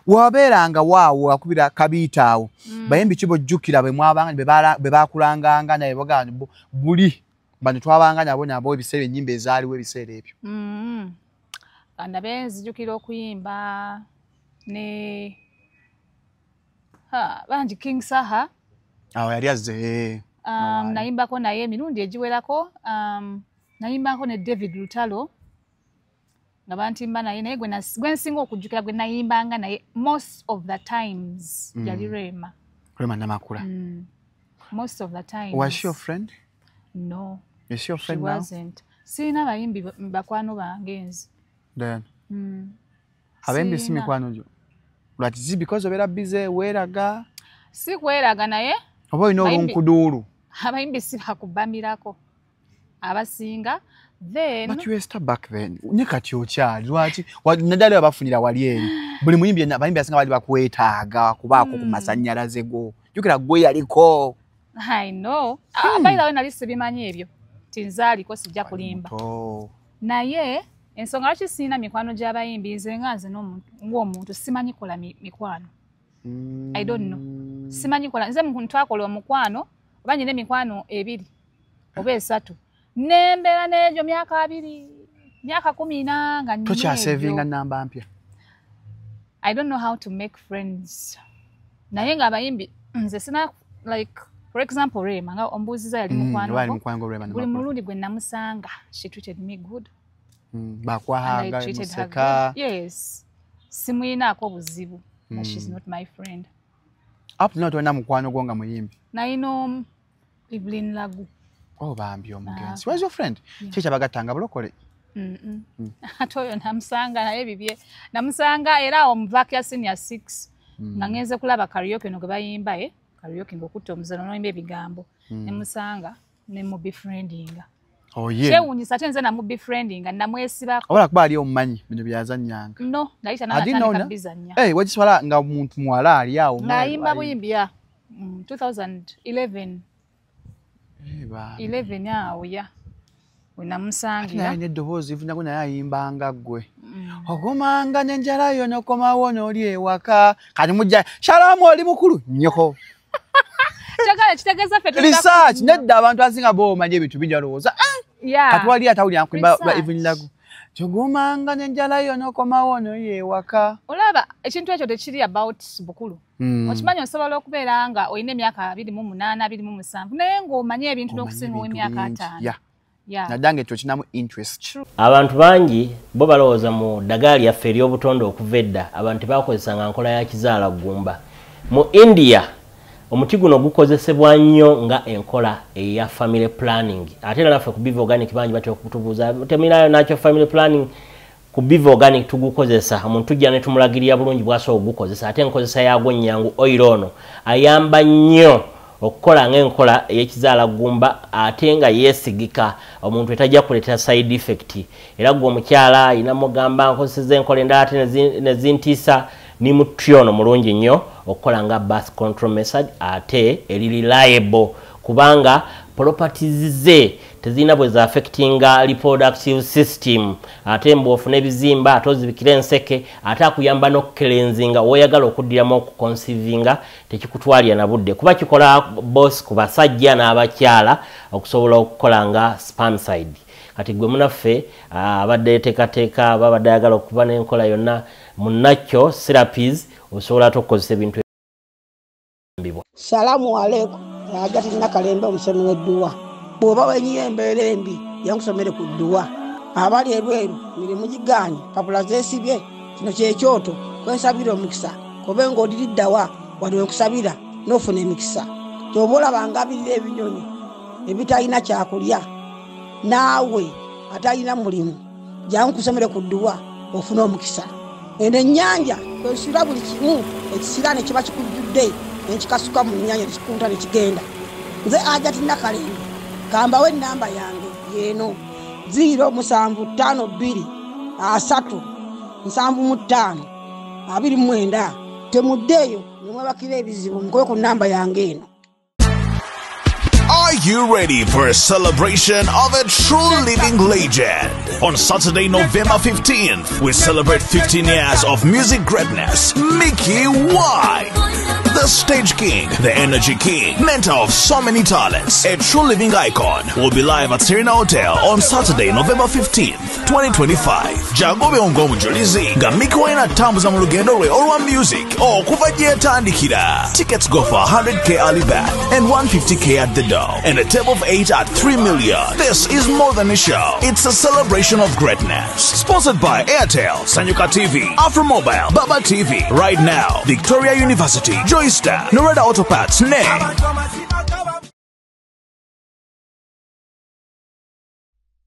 waberanga waawo akubira kabitaawo bayimbi kibo jjukira bwe mwabanga be bakulanganga naye bagani buli bano twabanga nabo ebiseera ennyimba ezaaliwo ebiseera ebyo kana benzijukira okuyimba ne banji King Saha yali azze nayimbako naye emirundi egiwerako nayimbako ne David Lutalo nga bantimba naye gwensinga okujjukira gwe nayimbanga naye most of the times yali Rema Namakula. Most of the time. Was she your friend? No. Is she your friend now? She wasn't. Sina bayimbi bakwano bangenzi. Then. Abembi si mikwano jo. But is it because of busy weraga? Si kweraga naye. Oba ino lunkudulu. Abayimbi si bakubamirako. Abasinga. Then. But you were still back then. Nekati okyali lwaki nadali abafunira wali eri. Buli muyimbi abayimbi asinga bali bakwetaaga kubaako ku masannyalaze go. Jukira gwe yaliko. I know. Abayira we nali sibimanyi ebyo. Tinzaaliko sijja kulimba. Naye ensonga lwaki sina mikwano gy'abayimbi nze nganze ng'omuntu simanyi kola mikwano. I don't know. Simanyi kola nze muntu akola omukwano oba nyine mikwano ebiri oba esatu. Nembera n'egyo myaka 2 myaka 10 nga nnyo. Tokyasevinga namba mpya. I don't know how to make friends. Naye nga abayimbi nze sina like for example Rema nga ombuziza yali mukwano. Buli mulundi gwe namusanga she treated me good. Bakwahanga museka. Yes. Simuyinaako obuzibu. But she's not my friend. Up to now tuna mukwano gonga muyimbi. Na ino Evelyn Lagu. Oh bambi omugenzi. Where's your friend? Chicha bagatanga bulokole. Atoyo namusanga naye bibye. Namusanga era omuvakya senior 6. Nangenze kulaba karaoke no bayimba karaoke ngokutta omuzano noyimba ebigambo. Nemusanga ne mu befriendinga. Oh yeah. Chewunyisa tenze na mu befriendinga namwesiba. Oba kuba ali omumanyi bino byazannyanga. No, naita natandika bizanya. Wagiswala nga muntu mwala ali awo. Nayimba buyimbi ya 2011. 11 awo ya. Wenamusangira. Naye eddoboozi ivunyago naye ayimbanga ggwe. Ogumanga n'enjala yo n'okomawo n'oli ewaka. Kati mujja Shalamu oli mukulu nnyoko. Chagala kitegeeza ffe research nedda abantu asinga boomanya ebintu binjalowooza. Kati wali atawuli ankuyimba Evelyn Lagu. Ogumanga n'enjala yo n'okomawo n'oli ewaka. Olaba ekintu ekyo tekiri about bukulu. Okimanyi osobola okubeera nga olina emyaka 28 27 naye ng'omanye ebintu n'okusinga ow'emyaka 5. Nadange kyokinamu interest. Abantu bangi bo balowooza mu ddagala lyaffe ery'obutonde okuva edda abantu bakozesanga nkola ya kizaala ggumba. Mu India omuti guno gukozesebwa nnyo nga enkola eya family planning. Ate era naffe ku Biva Organic bangi batya okutubuuza teminayo nakyo family planning ku Biva Organic tugukozesa. Omuntu tujja ne tumulagirira bulungi bw'asobola okugukozesa. Ate enkozesa yaagwo nnyangu oil ono ayamba nnyo okukola ng'enkola ey'ekizaala ggumba ate nga yeesigika omuntu etajja kuleetera side effect. Era gwe omukyala ayina mugamba nkozeseza enkola endala ate ne zintiisa ni mutyono mulungi nnyo okukola nga birth control method ate eri reliable kubanga properties ze tezina bwe za affectinga reproductive system ate mbofu n'ebizimba ate ozibikira enseke ate akuyamba n'okukelenzinga woyagala okuddiramu okuconcevinga tekikutwalya na budde kuba kikola boss ku basajja n'abakyala okusobola okukola nga spermicide. Kati gwe munaffe abadde teekateeka babadde ayagala okuba n'enkola yonna munakyo therapies osobola okukozesa ebintu ebibwa. Salamu alaikum. Agati nakalembe omusomi w'edduwa. Bw'oba wenyiye embeera embi yankusomere ku dduwa. Abali ebweru mirimu gigaanyi papula zeesibye kino kyekyoto kwesabira omukisa kobe ng'odiriddawa wali wekusabira n'ofuna emikisa. Ky'oba olabanga abirira ebinyonyi ebitalina kyakulya naawe atalina mulimu jankusomere ku dduwa ofuna omukisa. Eno ennyanja kwesira buli kimu ekisira ne kiba kikujjudde nekikasuka mu nnyanja nekikunta nekigenda. Nze Agati Nakalembe kambawe ennamba yange yeeno 07523 375 29. Temuddeeyo ne mwebakira ebizibu mukoye ku nnamba yange eno. Are you ready for a celebration of a true living legend? On Saturday, November 15th, we celebrate 15 years of music greatness. Mickey Y, the stage king, the energy king, mentor of so many talents, a true living icon, will be live at Serena Hotel on Saturday, November 15th, 2025. Jagobe Ongomu Jolizi, nga Mickey Y na tambuza mu lugendo lwe olwa music okuva gye yatandikira. Tickets go for 100k early bird and 150k at the door, and a table of 8 at 3 million. This is more than a show. It's a celebration of greatness. Sponsored by Airtel, Sanyuka TV, Afromobile, Baba TV. Right now, Victoria University, Joystar, Norada Auto Parts,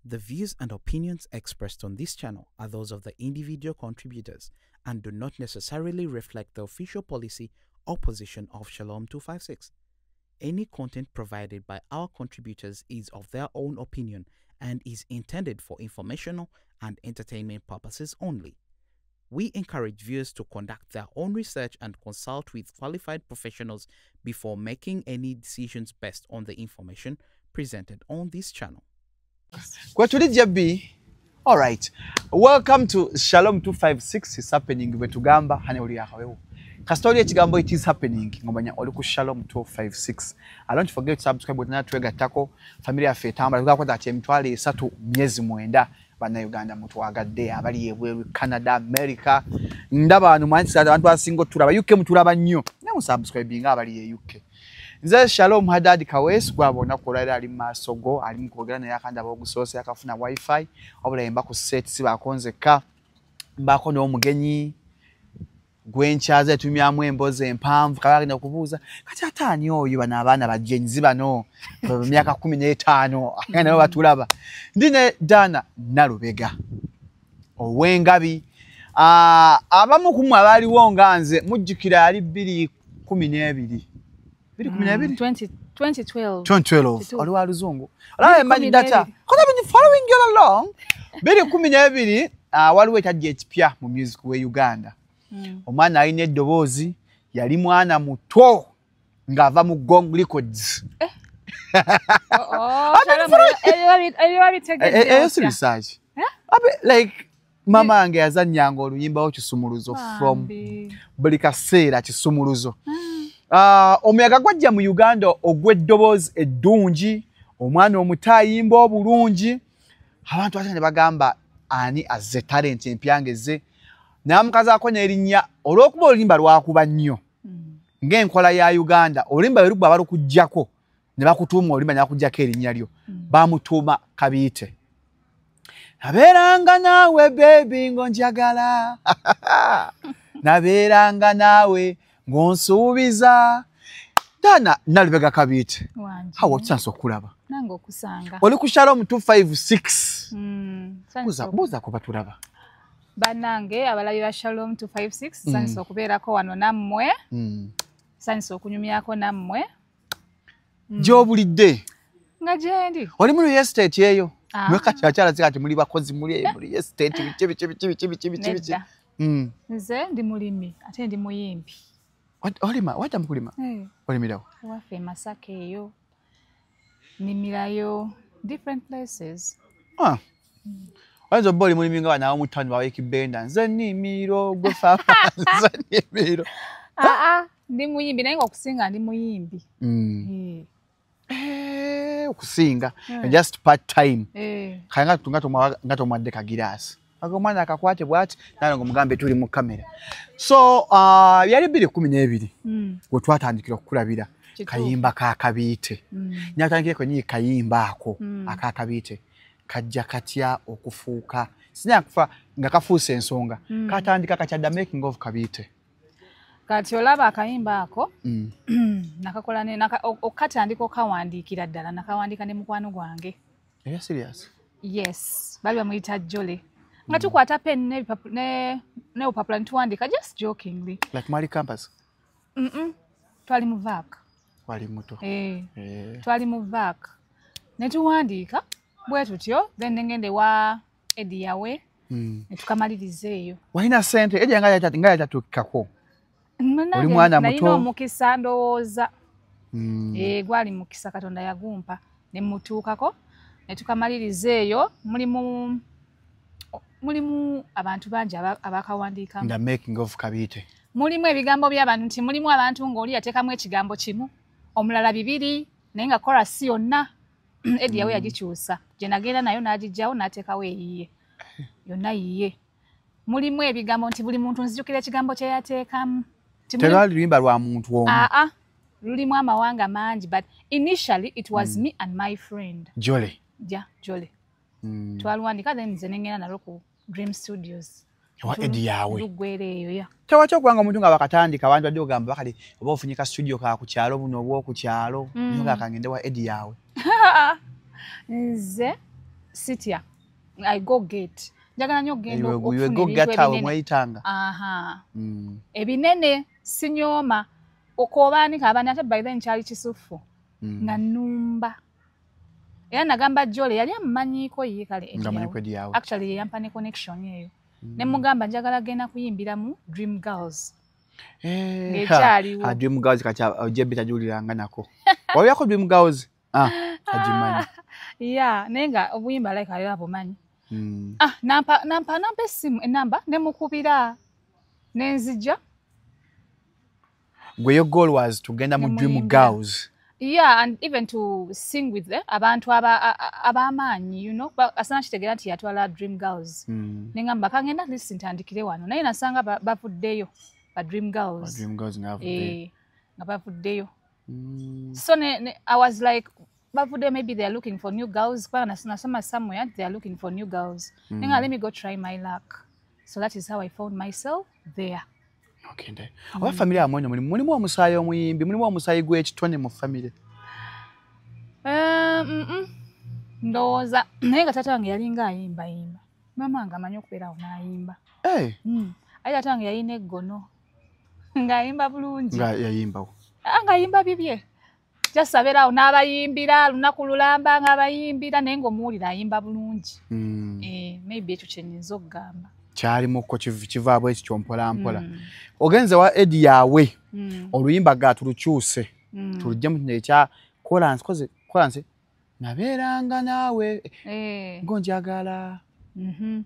The views and opinions expressed on this channel are those of the individual contributors and do not necessarily reflect the official policy or position of Shalom 256. Any content provided by our contributors is of their own opinion and is intended for informational and entertainment purposes only. We encourage viewers to conduct their own research and consult with qualified professionals before making any decisions based on the information presented on this channel. All right. Welcome to Shalom 256 is happening wetugamba hane uli yakawewo. Kastori ekigambo it is happening ngomanya oli ku Shalom 256. I don't forget to subscribe button twega tako family ya fetamba tukakwata chemtwale 3 myezi mwenda bana Uganda mutwagadde abali yebweru Canada America ndaba anu manzi abantu asingo turaba UK mutulaba nnyo ne musubscribing abali ye UK. Nze Shalom Hadad Kawes gwabona kolera ali masogo ali mukogera na yakanda bagusose yakafuna wifi obula yemba ku set sibakonzeka mbako no mugenyi gwenchaze tumyamu emboze empamvu kabagenda kubuza kati atani oyo bana abana bajenzi bano myaka 15 ngana batulaba ndine Dana Nalubega owengabi abamu kumwe abali wonganze mujjukira ali 2012 2012 oli wa luzungu ala mani data kola bini following you along 2012 waliwo etadde ekipya mu music we Uganda omwana alina eddobozi yali mwana muto ng'ava mu Gong Records like mama yange yazannyanga oluyimba kisumuluzo from buli kaseera kisumuluzo. Omuyaga gwajja mu Uganda ogw'eddobozi eddungi omwana omutayimba obulungi abantu batane bagamba ani azze talent empyangeze namukazi akonya erinnya olw'okuba oluyimba lwakuba nnyo ng'enkola ya Uganda oluyimba lwe balukujjako ne bakutuuma oluyimba nakujjako erinnya lyo bamutuuma Kabiite. Nabeeranga naawe baby ngonjagala nabeeranga naawe ngonsuubiza Dana Nalubega Kabiite. Hawa chance okulaba nango kusanga oli ku Shalom 256 buza ko batulaba banange abalabi ba Shalom 256 sanso okubeerako wano nammwe sanso okunyumyako nammwe jobulidde nga jendi oli mu estate eyo mweka kyachala zikati muli bakozi muli estate bichi nze ndi mulimi ate ndi muyimbi. What am kulima? Olimirawo. Wafe Masaka eyo. Nimirayo different places. Wanzo boli mulimi nga wana omutani bawe kibenda. Nze nimiro gwefa. Nze nimiro. Ndi muyimbi naye okusinga ndi muyimbi. Okusinga just part time. Kanga ngato mwadde kagirasi. Agomwana akakwate bwati nalongo mugambe tuli mu kamera. So yali 2012 gwe twatandikira okulabira kayimba ka Kabiite. Nyatandikire ko nyi kayimba ako aka Kabiite kajja katya okufuuka sinya kufa nga kafuuse ensonga katandika kakyadda making of Kabiite. Kati olaba akayimba ako nakakola ne okatandika okawandiikira ddala nakawandika ne mukwano gwange. Are you serious? Yes, bali bamuyita Jole. Nga tukwata pen ne upapula ntuwandika just jokingly. Like Mali Campus? Twali mu vac. Wali muto. Twali mu vac. Ne tuwandika bwe tutyo then ngende wa Edi yawe ne tukamaliriza eyo. Walina sente Edi nga yatukako. Oli mwana muto. Nalina omukisa ndowooza. Gwali mukisa Katonda yagumpa ne mutuukako ne tukamaliriza eyo mulimu abantu bangi abakawandiikamu. The making of Kabite. Mulimu ebigambo by'abantu nti mulimu abantu ng'oli yateekamu ekigambo kimu omulala bibiri naye nga chorus yonna Eddie yawe yagikyusa gye nagenda nayo n'agijjawo n'ateekawo eyiye yonna yiye. Mulimu ebigambo nti buli muntu nzijukira ekigambo kye yateekamu. Terwali luyimba lwa muntu omu. Lulimu amawanga mangi but initially it was me and my friend Jole. Jole. Twaluwandika then nze nengenda nalwo ku Dream Studios. Wa Eddie yawe. Lugwere eyo ya. Tawacho kubanga omuntu nga bakatandika abantu badde ogamba bakali oba ofunyika studio ka ku kyalo buno obwo ku kyalo nga kangende wa Eddie yawe. Nze sitya I go get njagala nnyo genda okufuna go get awo mwayitanga. Ebinene sinyooma okobaanika abani ate by then kyali kisufu nga nnumba. Era nagamba Jole yali amumanyiiko ye kale Eddie yawe. Actually yampa ne connection eyo. Ne mugamba njagala genda kuyimbira mu Dream Girls. Dream Girls kacha ojebe tajuliranga nako. Oyako Dream Girls. Ajimanyi. Yeah, nenga obuyimba like ayo abumanyi. Nampa esimu enamba ne mukubira nenzija. Gwe your goal was to genda mu Dream Girls. Yeah, and even to sing with them abantu abamanyi, you know, asana kitegera nti yatwala Dream Girls. Nengamba kangenda listen tandikire wano naye nasanga bavuddeyo ba Dream Girls. Dream Girls ngavuddeyo. Nga bavuddeyo. So I was like bavudde maybe they are looking for new girls. Kwa nasoma somewhere they are looking for new girls. Nenga let me go try my luck. So that is how I found myself there. Okay, nde. Oba family amonyo mulimu omusayi omuyimbi, mulimu omusayi gw'ekitone mu family. Ndowooza naye nga taata wange yalinga ayimba. Mama nga amanyi okubeera awo n'ayimba. Aye taata wange yalina eggono ng'ayimba bulungi. Nga yayimbawo. Ng'ayimba bibye. Just abeera awo n'abayimbira lunaku lulamba ng'abayimbira naye ng'omuwulira ayimba bulungi. Maybe ekyo kye nnyinza okugamba. Kyali muko kivaabo ekyo mpola mpola. Ogenze wa Eddie yawe. Oluyimba gatulukyuse. Tulujje mu nekya chorus nabeeranga naawe ngonjagala.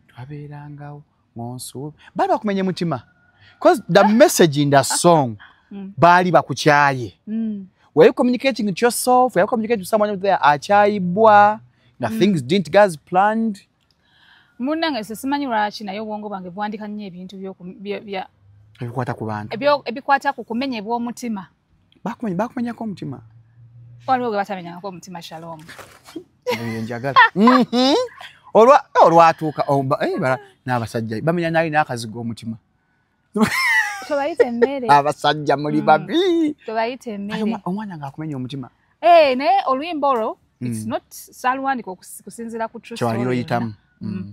Twabeerangawo ngonsuubi. Bali bakumenye mutima. Because the message in the song bali bakukyaye. Were you communicating with yourself? Were you communicating with someone out there? Achaibwa. The things didn't go as planned. Munange simanyi lwaki naye obwongo bwange bwandika nnyo ebintu bya ebikwata ku bantu. Ebikwata ku kumenya bw'omutima. Bakumenyako omutima. Waliwo gwe batamenyako omutima Shalom. Njagala. Olwatuuka n'abasajja bamenya naye n'akazigo omutima. Tobayite emmere. Abasajja muli babi. Tobayite emmere. Omwana ng'akumenya omutima. Naye oluyimba olwo it's not salwandika okusinziira ku true story.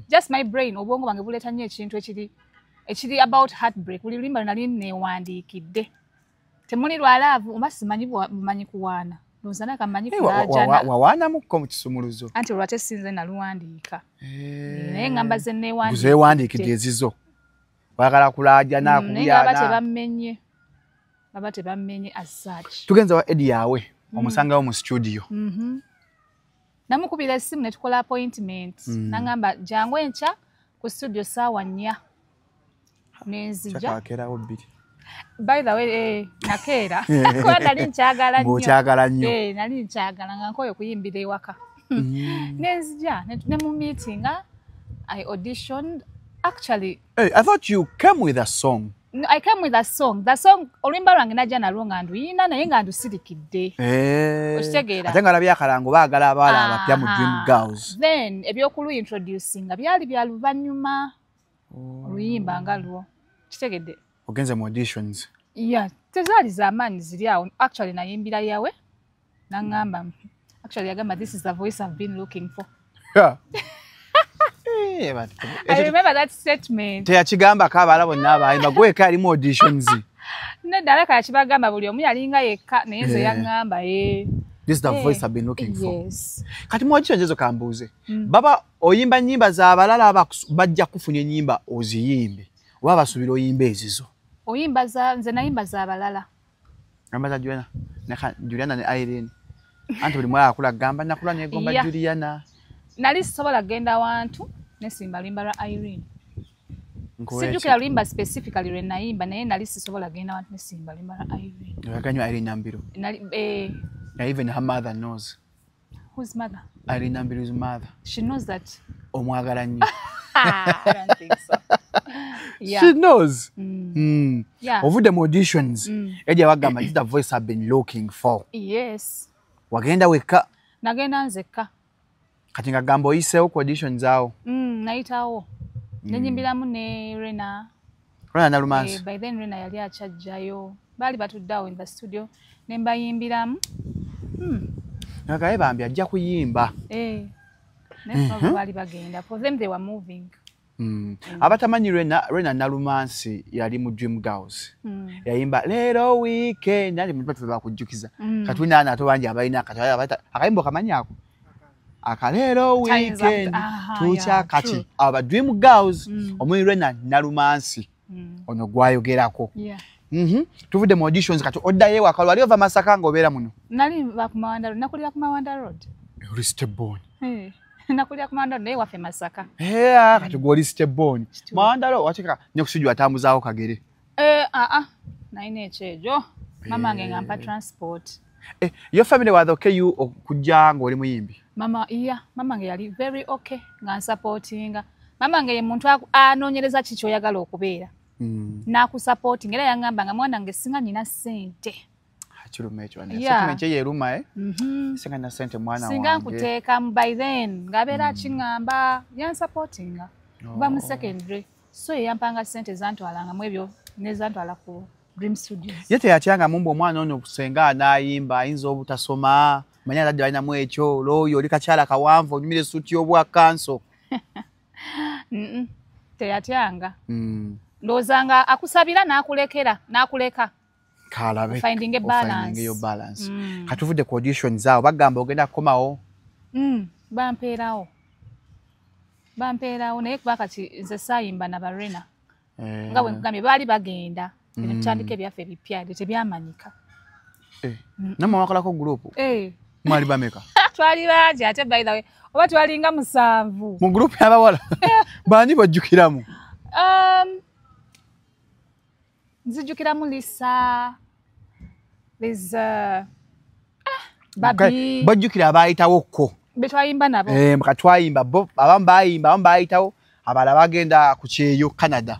Just my brain obwongo bwange buleeta nnyo ekintu ekiri about heartbreak. Buli lulimba nali neewandiikidde. Temuli lwa love oba simanyi bumanyi kuwaana. Nozana kamanyi kulajana. Wawaanamukko mu kisumuluzo. Anti olwate sinze naluwandiika. Naye ngamba ze neewandiika. Zeewandiikidde ezizo. Bagala kulajana kubyana. Baba tebamenye as such. Tugenza wa Eddie yawe omusangawo mu studio. Namukubira esimu ne tukola appointment. Nangamba jangu encha ku studio sawa 4. Nenzija. Chakakerawo bbiri. By the way, nakeera. Kwa nali nkyagala nnyo. Bw'okyagala nnyo. Nali nkyagala nga nkoye okuyimbira ewaka. Nenzija ne mu meeting I auditioned. Actually, I thought you came with a song. No, I came with a song. The song olwimba lwange najja nalwo nga nduyina naye nga ndusirikidde. Okitegeera. Ate nga labya akalango baagala abawala abapya mu Dream Girls. Then ebyokulu introducing byali bya luvannyuma. Oluyimba nga lwo. Kitegedde. Ogenze mu auditions. Yeah, tezaali z'amaanyi ziri awo. Actually nayimbira yawe. Nangamba. Actually yagamba this is the voice I've been looking for. Yeah. I remember that statement. Teyakigamba kaabala bonna abayimba gweka alimu auditions. Neddala kakibagamba buli omu yalinga yekka naye nze yaŋŋamba This is the voice I've been looking for. Yes. Kati mu auditions ezo kambuuze. Baba oyimba nnyimba z'abalala bajja kufunya ennyimba oziyimbe. Oba basuubira oyimba ezizo. Oyimba nze nayimba z'abalala. Namba za Joanna. Juliana ne Irene. Anti buli mwana akula gamba nakula ne gomba Juliana. Nali sobola genda wantu ne simba limba lwa Irene. Sijukira limba specifically lwe nayimba naye nali sisobola genda wantu ne simba limba lwa Irene. Wakanywa Irene Nambiro. Even her mother knows. Whose mother? Irene Nambiro's mother. She knows that. Omwagala nnyo. I don't think so. Yeah. She knows. Yeah. Over the auditions, Eddie Wagamba, this is the voice I've been looking for. Yes. Wagenda weka. Nagenda nzeka. Kati nga gambo oyiseewo ku auditions zaawo. Nayitawo. Nenyimbiramu ne Rena. Rena Nalumansi. By then Rena yali akyajjayo. Baali batuddawo in the studio. Ne mbayimbiramu. Nagaye bambi ajja kuyimba. Ne baali bagenda. For them they were moving. Abatamanyi Rena Nalumansi yali mu Dream Girls. Yayimba leero weekend nali mu batu bakujjukiza. Katuna ana to banje abalina akayimbo kamanyi ako. Akaleero weekend tucha kati aba Dream Girls omuli Rena Nalumansi ono gwayogerako. Tuvudde mu auditions kati oddaye waka wali ova Masaka ng'obeera muno. Nali bakumawanda road nakulira ku Mawanda road. Ristebone. Nakulira ku Mawanda road naye waffe Masaka. Kati gwo Ristebone. Mawanda road watika ne kusujju atambuzaawo kagere. Naina ekyejo. Mama nge ngampa transport. Your family was okay you okujja ng'oli muyimbi? Mama nge yali very okay nga supportinga. Mama nge ye muntu anoonyereza kiki oyagala okubeera. Nakusupporting era yangamba nga mwana nge singa nina ssente. Kirume ekyo ane. Sentiment yeruma singa na sente mwana wange. Singa nkuteeka by then ngabeera akingamba yansupportinga. Kuva mu secondary. So yampanga ssente zantwalanga mu ebyo ne zantwala ku Dream Studios. Yete yatyanga mumbu omwana ono kusenga anayimba ayinza obutasoma. Manya dadde alina mu ekyo looyo oli kakyala kawanvu onyumire suuti y'obwa kanso. Teyatyanga. Ndozanga akusabira nakuleka. Kalabe. Finding a balance. Katuvudde ku audition zaawo bagamba ogenda kukomawo. Bampeerawo naye kuba kati nze saayimba na Barena. Nga bwe nkugambye baali bagenda ne tutandika ebyaffe ebipya tebyamanyika. Namwe mwakolako gurupu? Mwali bameka? Twali bangi ate by the way oba twalinga 7. Mu gurupu y'abawala? Bani bajjukiramu? Nzijukiramu Lisa. There's Babi. Bajjukira abaayitawo ko. Betwayimba nabo. Mukatwayimba bo abamu baayitawo abalala bagenda ku kyeyo Canada.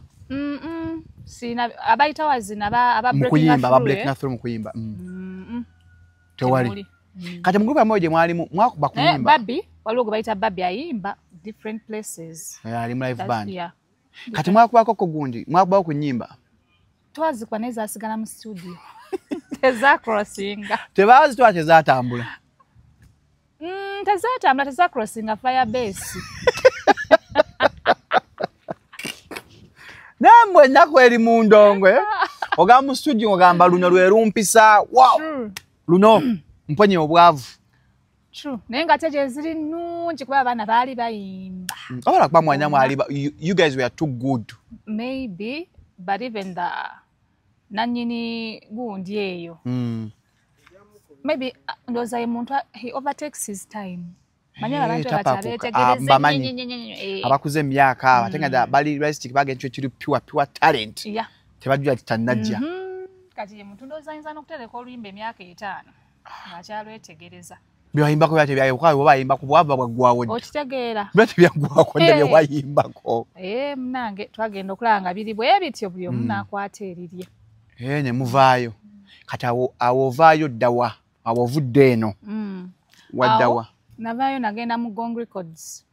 Sina abayitawo azina aba breaking through mu kuyimba. Tewali. Kati mu grupu amwe gye mwalimu mwakuba kuyimba. Babi waliwo gwe bayita Babi ayimba different places. Ali mu live band. Kati mwakubako ko gundi mwakubako ku nyimba. Twazikwa neza asigala mu studio. Teza crossinga. Tebazi twache zatambula. Teza crossinga fire base. Namwe nakweri mu ndongwe. Ogamba mu studio ogamba luno lwerumpisa. Wow. Luno mponye obwavu. True. Naye nga teje ziri nnungi kuba abaana baali bayimba. Abala kwa mwanya mwali you guys were too good. Maybe, but even the nanyini gundi eyo. Maybe ndoza omuntu he overtakes his time. Manya abantu abategereze abakuze emyaka abatenga bali realistic bagentwe kiri pure talent. Yeah. Tebajja kitanajja. Kati ye muntu ndoza inza nokutereka oluyimba emyaka 5. Ngakyalwetegereza. Byayimbako byate byayokayo obayimba ku bwava bwagwawo. Okitegeera. Byate byagwako ndebye wayimbako. Munange twagenda okulanga biri bwe bityo byo munakwata erirye. Ne muvaayo. Kati awovaayo ddawa. Awovudde eno. Waddawa. Navaayo nagenda mu Gong Records.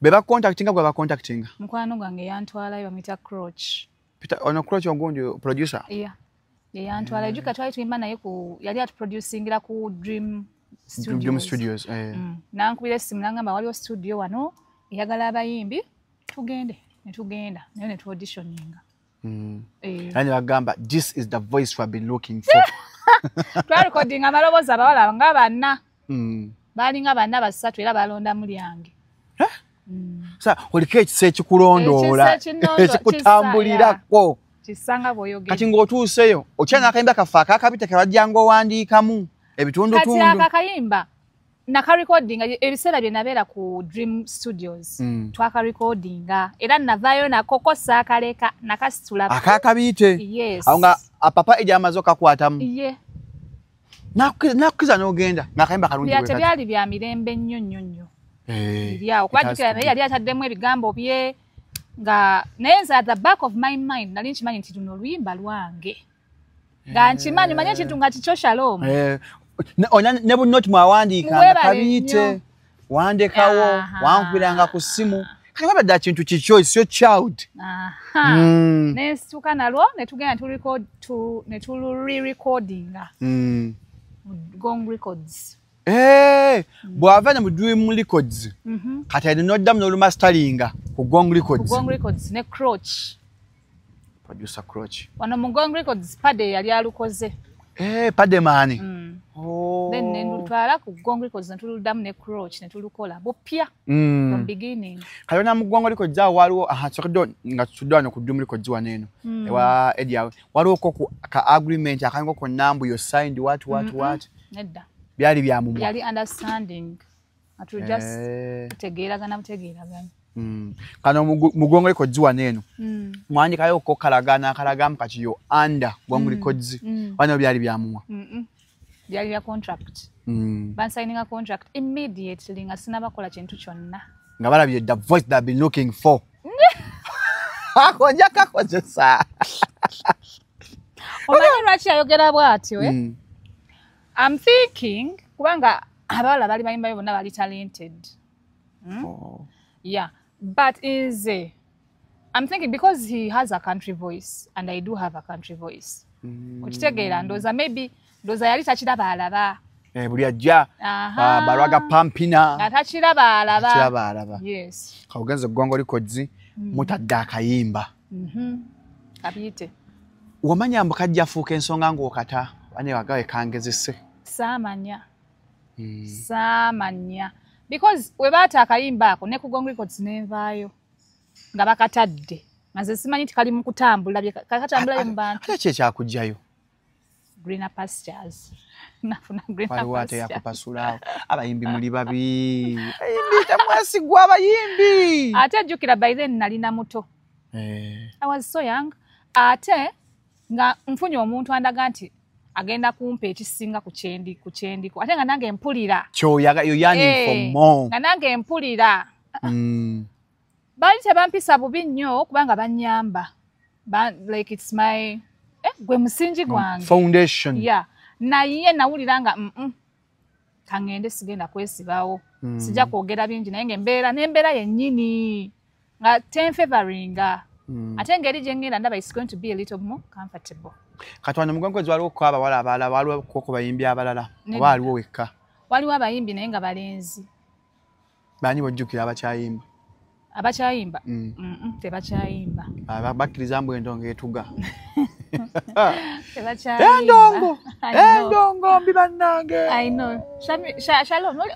Beba contactinga bwe ba contactinga. Mukwano gwange yantwalayo bamita Croach. Peter ono Croach ongundi producer. Yeah. Yantwala ejuka twali tuyimba naye yali atuproducingira ku Dream Studios. Nankubira essimu nangamba waliwo studio wano eyagala abayimbi tugende netugenda naye ne tu auditioninga. Yani bagamba this is the voice we have been looking for. Twali recording amaloboozi abawala nga banna. Balinga banna basatu era balonda mu lyange. Sa oliko ekisa ekikulondoola ekikutambulirako. kisanga boyogera kati ng'otuuseyo okyana akayimba kafaaka akapita kebajjango wandiikamu ebitundutundu kati akakayimba nakarecordinga ebiseera bye nabeera ku Dream Studios twakarecordinga era navaayo nakokosa akaleka nakasitula akakabiite yes awo nga apapa ejamaze okakwatamu ye nakukiza n'ogenda ng'akayimba kalungi bwe kati tebyali bya mirembe nnyo nnyo nnyo byawo kubajjukira naye yali ataddemu ebigambo bye nga naye nze at the back of my mind nali nkimanyi nti luno oluyimba lwange nga nkimanyi manye ekintu nga kikyo Shalom ne bunnoti mwawandiikanga kabiite wandekawo wankubiranga ku ssimu kati wabadde kintu kikyo is your child nesituka nalwo netugenda ne tulu-re-recordinga Gong Records bw'ava ne mu Dream Records kati alina oddamu n'olumastaringa ku Gong Records ne Croach producer Croach wano mu Gong Records Pade yali alukoze Pademani then nendutwala ku Gong Records netuluddamu ne Croach netulukola bupya from beginning kali na mu Gong Records waliwo sokedde nga tutudde wano ku Dream Records waneeno ewa Eddie waliwo ko ka agreement akango ko nambu yo signed what nedda byali bya mumwa yali understanding atu just tegeeragana kano mu Gong Records waneeno mwandikayo ko kalagamu kati yo under Gong Records wano byali bya mumwa byali ya contract bansigninga contract immediately nga sinabakola kintu kyonna nga balabye the voice that I've been looking for akonja kakozesa omanyi lwaki ayogera bw'atyo I'm thinking kubanga abawala bali bayimbayo bonna bali talented yeah but I'm thinking because he has a country voice and I do have a country voice okitegeera ndoza yali takiraba alaba buli ajja balwaga pampina nga takiraba alaba yes kaugenze Gong Records mutadde akayimba kabiite wamanya mbu kajja afuuka ensonga ng'okata wane wagawe kangezese saamanya because we baata akayimba ako ne ku Gong Records nenvaayo nga bakatadde nze simanyi nti kali mu kutambula kakatambulayo mu bantu ate kyakujjayo Greener Pastures nafuna Greener Pastures waliwo ate yakupasulawo abayimbi muli babi bayimbi tamwasigwa abayimbi ate jjukira by then nalina muto I was so young ate nga nfunye omuntu andaga nti agenda kumpa ekisinga ku kyendiko ate nga nange mpulira kyoyaga yo yearning for more nga nange mpulira bali tebampisa bubi nnyo kubanga banyamba like it's my gwe musingi gwange foundation yeah naye nawulira nga kangende sigenda kwesibawo sijja kwogera bingi naye n'embeera yennyini nga tenfavoringa ate engeri gye ngenda ndaba is going to be a little more comfortable kati wano mu Gong Records waliwo ko abawala abalala waliwo ko bayimbi abalala oba waliwo wekka waliwo abayimbi naye nga balenzi bani bojjukira abakyayimba tebakyayimba bakkiriza mbu endongo etuga endongo mbi bannange I know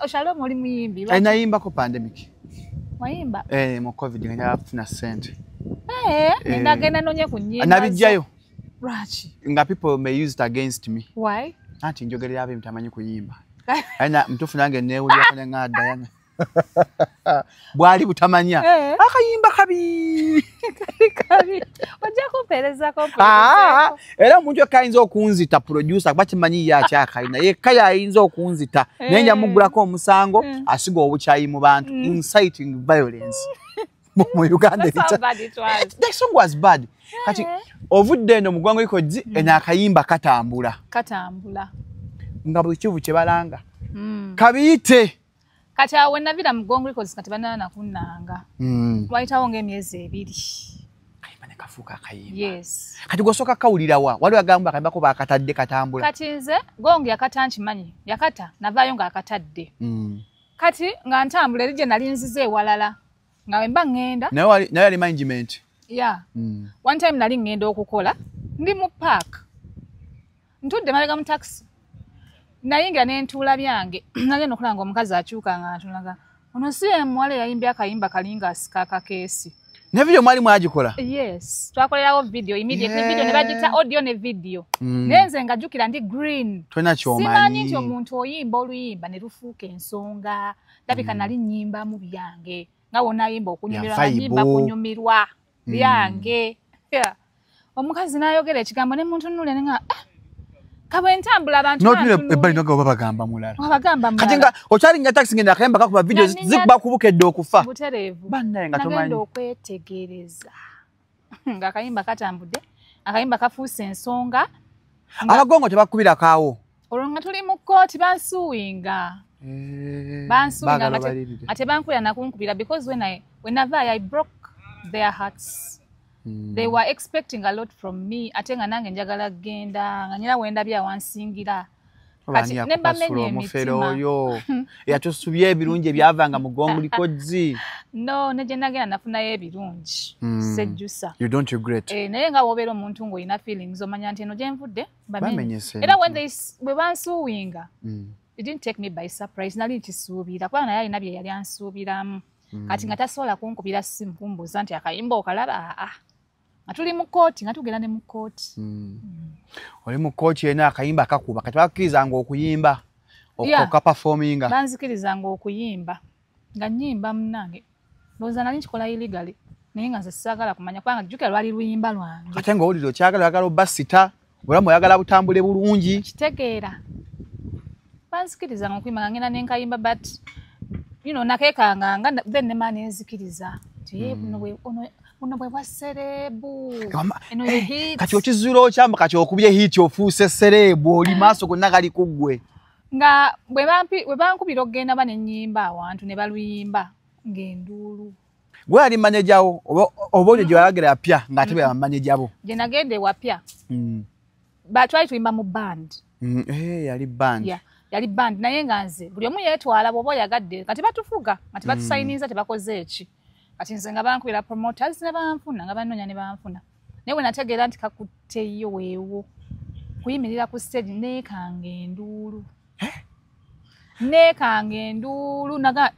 Shalom oli muyimbi nayimbako pandemic wayimba mu covid nga njagala ssente nagenda nonye ku nnyimba nabijjayo lwaki nga people may use it against me why anti njogerera abe mtamanyi kuyimba aina mtufu nange neewulira ko nga Diana bwali butamanya akayimba kabi ojja kumpereza era omuntu ekayinza okunzita producer kuba kimanyi yakyakayina yekka yayinza okunzita naye nja muggulako omusango asiga obukyayi mu bantu inciting violence mu Uganda that song was bad kati ovudde eno mu Gong Records eno akayimba katambula nga buli kivu kye balanga kabiite kati awo navira mu Gong Records kati banana kunnanga wayitawo ng'emyezi 2 kayimba ne kafuuka akayimba yes kati gosooka kawulira wa waliwo agamba akayimba ko bakatadde katambula kati nze Gong yakata nkimanyi yakata navaayo nga akatadde kati nga ntambula eri gye nali nzize ewalala nga wemba ngenda naye yali management yeah one time nali ngenda okukola ndi mu park ntudde mabega mu taxi nayingira n'entuula byange nagenda okulanga omukazi akyuka nga atulaga ono si ye muwala yayimbye akayimba kalinga asika akakeesi Ne video mwali mwagikola? Yes. Twakolerawo video immediately video ne bagita audio ne video. Nenze ngajukira ndi green. Twena chomanyi. Simanyi nti omuntu oyimba oluyimba ne lufuuka ensonga. Dabika nali nyimba mu byange. Nga wona yimba okunyumirwa nyimba kunyumirwa byange. Yeah. Omukazi n'ayogera ekigambo ne muntu nnule nga kabwe ntambula abantu ebbali noga babagamba mulala. Babagamba mulala. Kati nga okyali nya taxi ngenda akayamba kakuba video zikuba kubukedde okufa. Buterevu. Bannaye nga tomanyi. Nagenda okwetegereza. Nga akayimba katambudde, akayimba kafuuse ensonga. Abagongo tebakubira kaawo. Olwo nga tuli mu kkooti bansuwinga. Bansuwinga ate bankubira nakunkubira because whenever I broke their hearts. They were expecting a lot from me. Ate nga nange njagala genda nga nyina wenda bya wansingira. Kati ne bamenye emitima. Yatusubye ebirungi ebyavanga mugongo likozzi. No, neje nagenda nafunayo ebirungi. Sejjusa. You don't regret. Naye nga wobeera omuntu ng'olina feelings omanya nti eno gye nvudde bamenye. Era when bwe bansuwinga, it didn't take me by surprise. Nali nkisuubira kubanga naye alina bye yali ansuubiramu. Kati nga tasobola kunkubira simu kumbuuza nti akayimba okalaba nga tuli mu kkooti nga tugenda ne mu kkooti. Oli mu kkooti yena akayimba akakuba kati bakkirizanga okuyimba okaperforminga. Banzikirizanga okuyimba nga nnyimba munnange ndowooza nali nkikola illegally naye nga nze saagala kumanya kubanga jjukira lwali luyimba lwange. Ate ng'owulira okyagala oyagala obbasita obulamu oyagala butambule bulungi. Kitegeera banzikirizanga okuyimba nga ngenda n'enkayimba but nakeekanga nga then ne maani enzikiriza nti buno bwe bwa serebu eno ye hit. Kati okizuula okyamba kati okubye hit ofuuse serebu oli maaso gonna gali ku ggwe. Nga bwe bankubira okugenda banennyimba awantu ne baluyimba ng'enduulu. Gwe yali manejawo oba oli gye walagira yapya ng'ate bwe bamaneja bo? Gye nagenda ewapya twali tuyimba mu band. Yali band. Yali band naye nga nze buli omu yeetwala bw'oba oyagadde kati batufuga kati batusayiniza tebakoze eki kati nze nga bankubira promoters ne banfuna nga bannoonya ne banfuna naye bwe nategeera nti kakutteyo weewo kuyimirira ku stage neekanga enduulu naga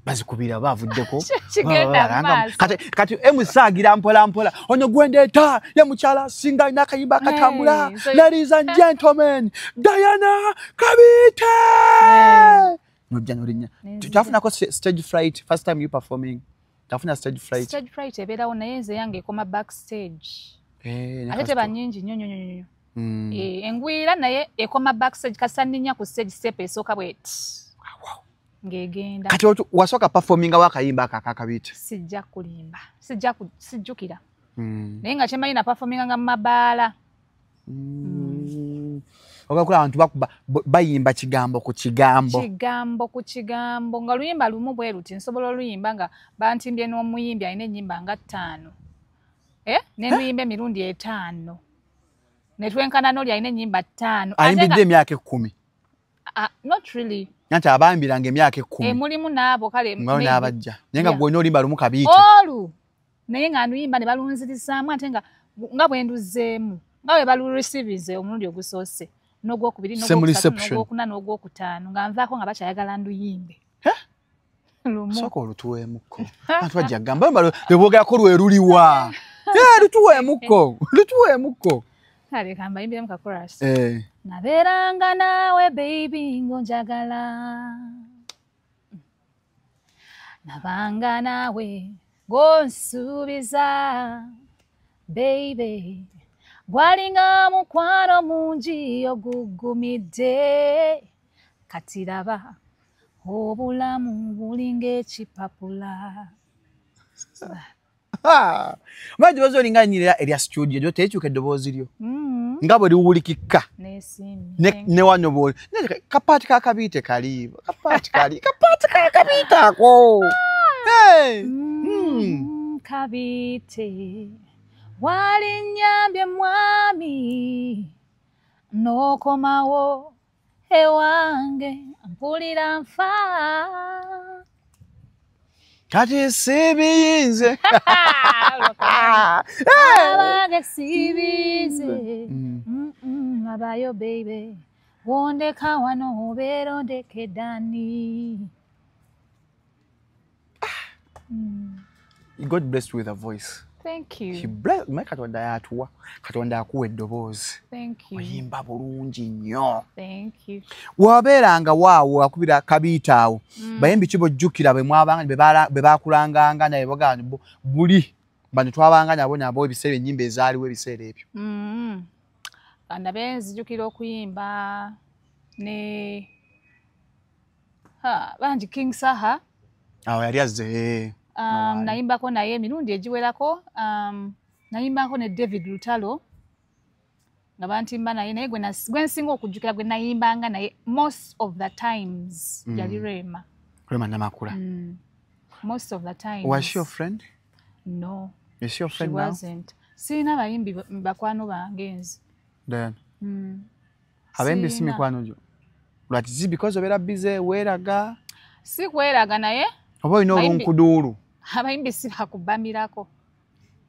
bazikubira bavuddeko kati emusaagira mpola mpola ono gwendeeta ye mukyala singa alina akayimba akatambula. Ladies and gentlemen, Diana Kabite. Nojja nolinya tutafunako stage fright first time you performing? Tafuna stage fright? Stage fright ebeerawo naye nze yange ekoma backstage ate teba nnyingi nnyo engwira naye ekoma backstage kasaninya ku stage step esooka bweti ngegenda. Kati wasooka performinga wakayimba akakabite? Sijja kulimba sijjukira naye nga kyemanyi na performinga nga mu mabaala. Ogakula abantu bayimba kigambo ku kigambo nga luyimba lumu bwe luti nsobola oluyimba nga bantimbye n'omuyimbi alina ennyimba nga 5 n'enuyimba emirundi 5 ne twenkana n'oli alina ennyimba 5 ayimbidde emyaka 10. Not really. Nyanti abambiranga emyaka 10. Mulimu n'abo kale n'abajja naye nga gwonna olimba lumu kabiite naye nga anuyimba ne balunzirizaamu ate nga bwe nduzeemu nga bwe balureceivinze omulundi ogusoose n'ogwokubiri n'ogwokuna n'ogwokutaano nga nvaako nga bakyayagala nduyimbe. Sooka olutuweemuko abantu bajja kugamba lwebogerako lwe luliwa lutuweemuko aleka mbayimbiremu ka chorus. Nabeeranga naawe baby ngonjagala nabanga naawe ngonsuubiza baby gwalinga mukwano mungi ogugumidde kati raba obulamu bulinga ekipapula. Mwaji wazo linganyira erya studio jo techuka eddoboozi lyo ngabo liwulikika ne wano boli kapati kakabite kalibo kapati kakabite ako kabite walinyambye mwami nokomawo ewange mpulira nfa kati sibiyinze abange sibiyinze abayo baby wondeka wano obeera ondekedde ani God blessed you with a voice. Thank you. She blessed me Katonda yatuwa. Katonda akuwa eddoboozi. Thank you. Oyimba bulungi nnyo. Thank you. Wabeeranga waawo akubira kabiita awo. Bayimbi kibojjukira bwe mwabanga be baakulanganga naye boga buli bano twabanga nabo ebiseera ennyimba ezaaliwo ebiseera ebyo. Kandabe nzijukira okuyimba ne bangi King Saha. Awo yali azze. Nayimbako naye emirundi egiwerako. Nayimbako ne David Lutalo. Nga bantimba naye gwe nsinga okujjukira gwe nayimbanga naye most of the times yali Rema. Rema Namakula. Most of the times. Was she your friend? No. Is she your friend she now? Wasn't. Sirina bayimbi bakwano bange nzi. Then. Abembi si mikwano gyo. Lwaki zi because obera busy weeraga. Si kweraga naye. Oba olina olunkuduulu. Abayimbi si bakubamirako.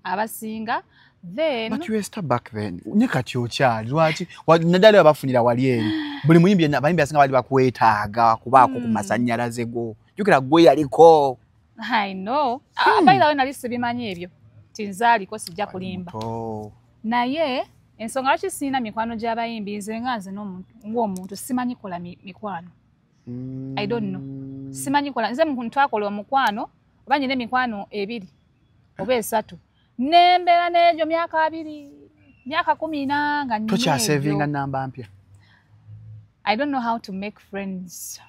Abasinga. Then. But you were still back then. Nye kati okyali. Lwaki? Naddala abafunira wali eri. Buli muyimbi abayimbi asinga bali bakwetaaga kubaako ku masannyalaze go. Jukira gwe yaliko. I know. By the way nali sibimanyi ebyo. Tinzaaliko sijja kulimba. Naye ensonga lwaki sirina mikwano gy'abayimbi nze nganze ng'omuntu simanyi kola mikwano. I don't know. Simanyi kola nze twakola omukwano oba nyina emikwano ebiri oba esatu. Nembera n'egyo myaka 2 myaka 10 nga nnyo. Tokyasevinga namba mpya. I don't know how to make friends.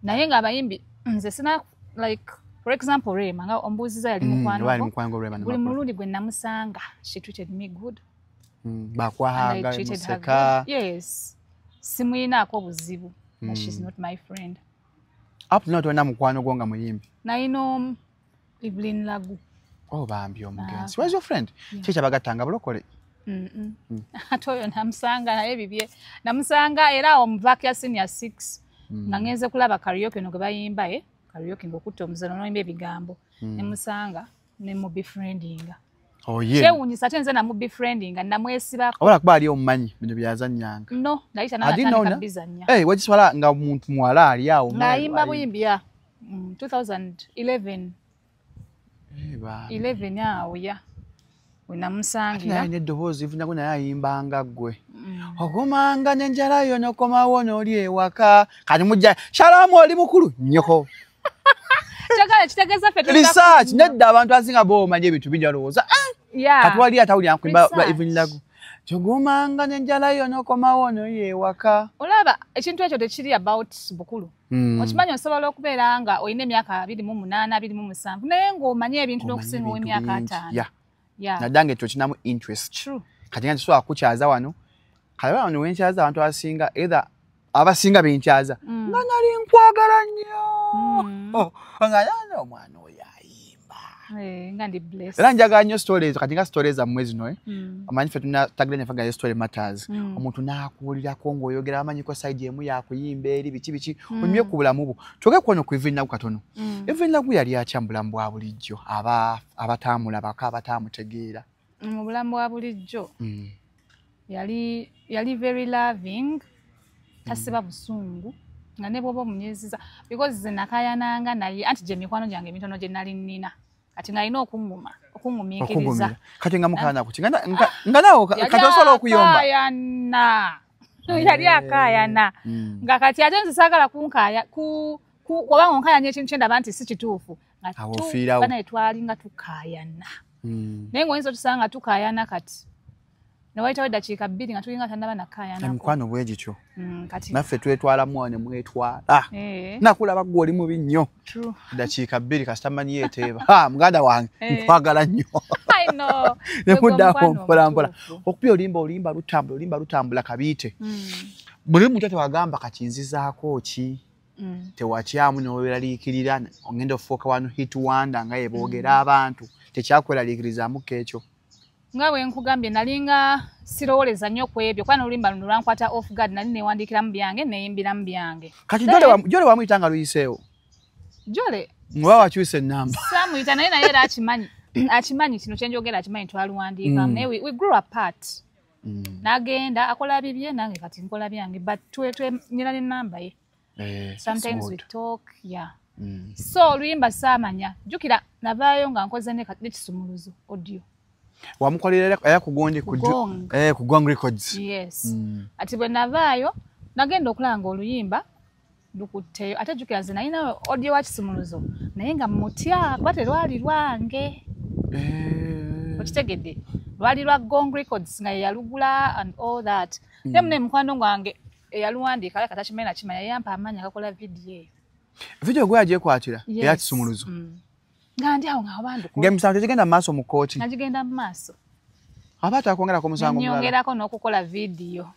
Naye nga abayimbi nze sina like for example Rema nga ombuuziza yali mukwano Rema. Buli mulundi gwe namusanga she treated me good. Bakwahaga museka. Yes. Simuyinaako buzibu. But she's not my friend. Up not when mukwano gwo nga muyimbi. Naino Evelyn Lagu. Oh bambi omugenzi. Where's your friend? Chicha bagatanga bulokole. Atoyo namusanga naye bibye. Namusanga era omuvakya senior 6. Nangenze kulaba karaoke no bayimba karaoke ngokutta omuzano noyimba ebigambo. Nemusanga ne mu befriendinga. Oh yeah. Chewunyisa tenze na mu befriendinga namwesibako. Oba kuba ali omumanyi bino byazannyanga. No, naita natandika bizannya. Wajji swala nga muntu mwala ali awo. Nayimba buyimbi ya 2011. 11 awo ya. Wenamusangira. Naye eddoboozi ivunyako naye ayimbanga ggwe. Okumanga n'enjala yo n'okomawo n'oli ewaka. Kati mujja Shalom oli mukulu nnyoko. Chakale kitegeeza ffe research nedda abantu asinga boomanya ebintu bingi alowooza. Kati wali atawulira nkwimba Evelyn Lagu. Kyogumanga n'enjala yo n'okomawo n'oli ewaka. Olaba ekintu ekyo tekiri about bukulu. Okimanyi osobola okubeera nga olina emyaka 28, 27 naye ng'omanyi ebintu n'okusinga ow'emyaka 5. Naddange ekyo kinamu interest. True. Kati nga kisobola kukyaza wano. Kale wano wenkyaza abantu abasinga either abasinga benkyaza nga nali nkwagala nnyo. Nga yana omwana oyo ayimba. Nga ndi blessed. Era njagala nnyo stories kati nga stories za mwezi noe. Amanyi ffe tunatagire ne faga story matters. Omuntu n'akuwulirako ng'oyogera amanyiko side emu yakuyimba eri biki onywe ku bulamu bwo. Tuge kuno ku Evelyn Lagu katono. Evelyn Lagu yali atya mu bulamu bwa bulijjo abatamulabako abatamutegeera. Mu bulamu bwa bulijjo yali very loving. Tasiba busungu nga ne bwoba omunyeziza because ze nakayananga naye anti gye mikwano gyange emitono gye nali nnina kati nga alina okungumiikiriza kati nga mukana kuti nga nawo kati osobola okuyomba yali akaayana nga kati ate nze saagala kunkaaya oba nkaayanya ekintu kyendaba nti si kituufu nga naye twalinga tukaayana naye ng'oyinza otusanga tukaayana kati nawaitawo eddakiika 2 nga tulinga tannaba nakaayana emikwano bwe gityo naffe twetwalamu ne mwetwala nakulaba gwe oli mubi nnyo eddakiika 2 kasita manyi yeeteeba muganda wange nkwagala nnyo ne muddako mpolampola okupya olimba lutambula kabiite buli muntu tewagamba kakinzizaako ki tewakyamu n'oweraliikirira ogenda ofuuka wano hit wanda nga yeboogera abantu tekyakweraliikirizaamuko ekyo nga bwe nkugambye nalinga sirowoleza nnyo ku ebyo kuba n'oluyimba luno lwankwata off guard nali neewandiikiramu byange neeyimbiramu byange kati Jole wamuyita nga luyiseewo Jole muba wakyuse ennamba saamuyita naye era akimanyi kino kyenjogera akimanyi twaluwandiikamu naye we grew apart n'agenda akola bibye nange kati nkola byange but twenyira n'ennamba ye sometimes we talk So oluyimba saamanya jjukira navaayo nga nkoze n'ekisumuluzo audio wamukolera ayakugonde ku Gong Records. Yes. Ati bwe navaayo nagenda okulanga oluyimba lukutteyo ate jjukira nze nalina audio wa kisumuluzo naye nga mutya kuba terwali lwange okitegedde lwali lwa Gong Records nga yalugula and all that ne mune mukwano gwange eyaluwandiika kale katakimanyi nakimanya yampa amaanyi akakola vidiyo eyo. Video gwe agyekwagira eya kisumuluzo nga ndi awo nga abanduka ng'emisango tegenda mu maaso mu kkooti nagigenda mu maaso aba atakwongerako musango mulala nyongerako n'okukola vidiyo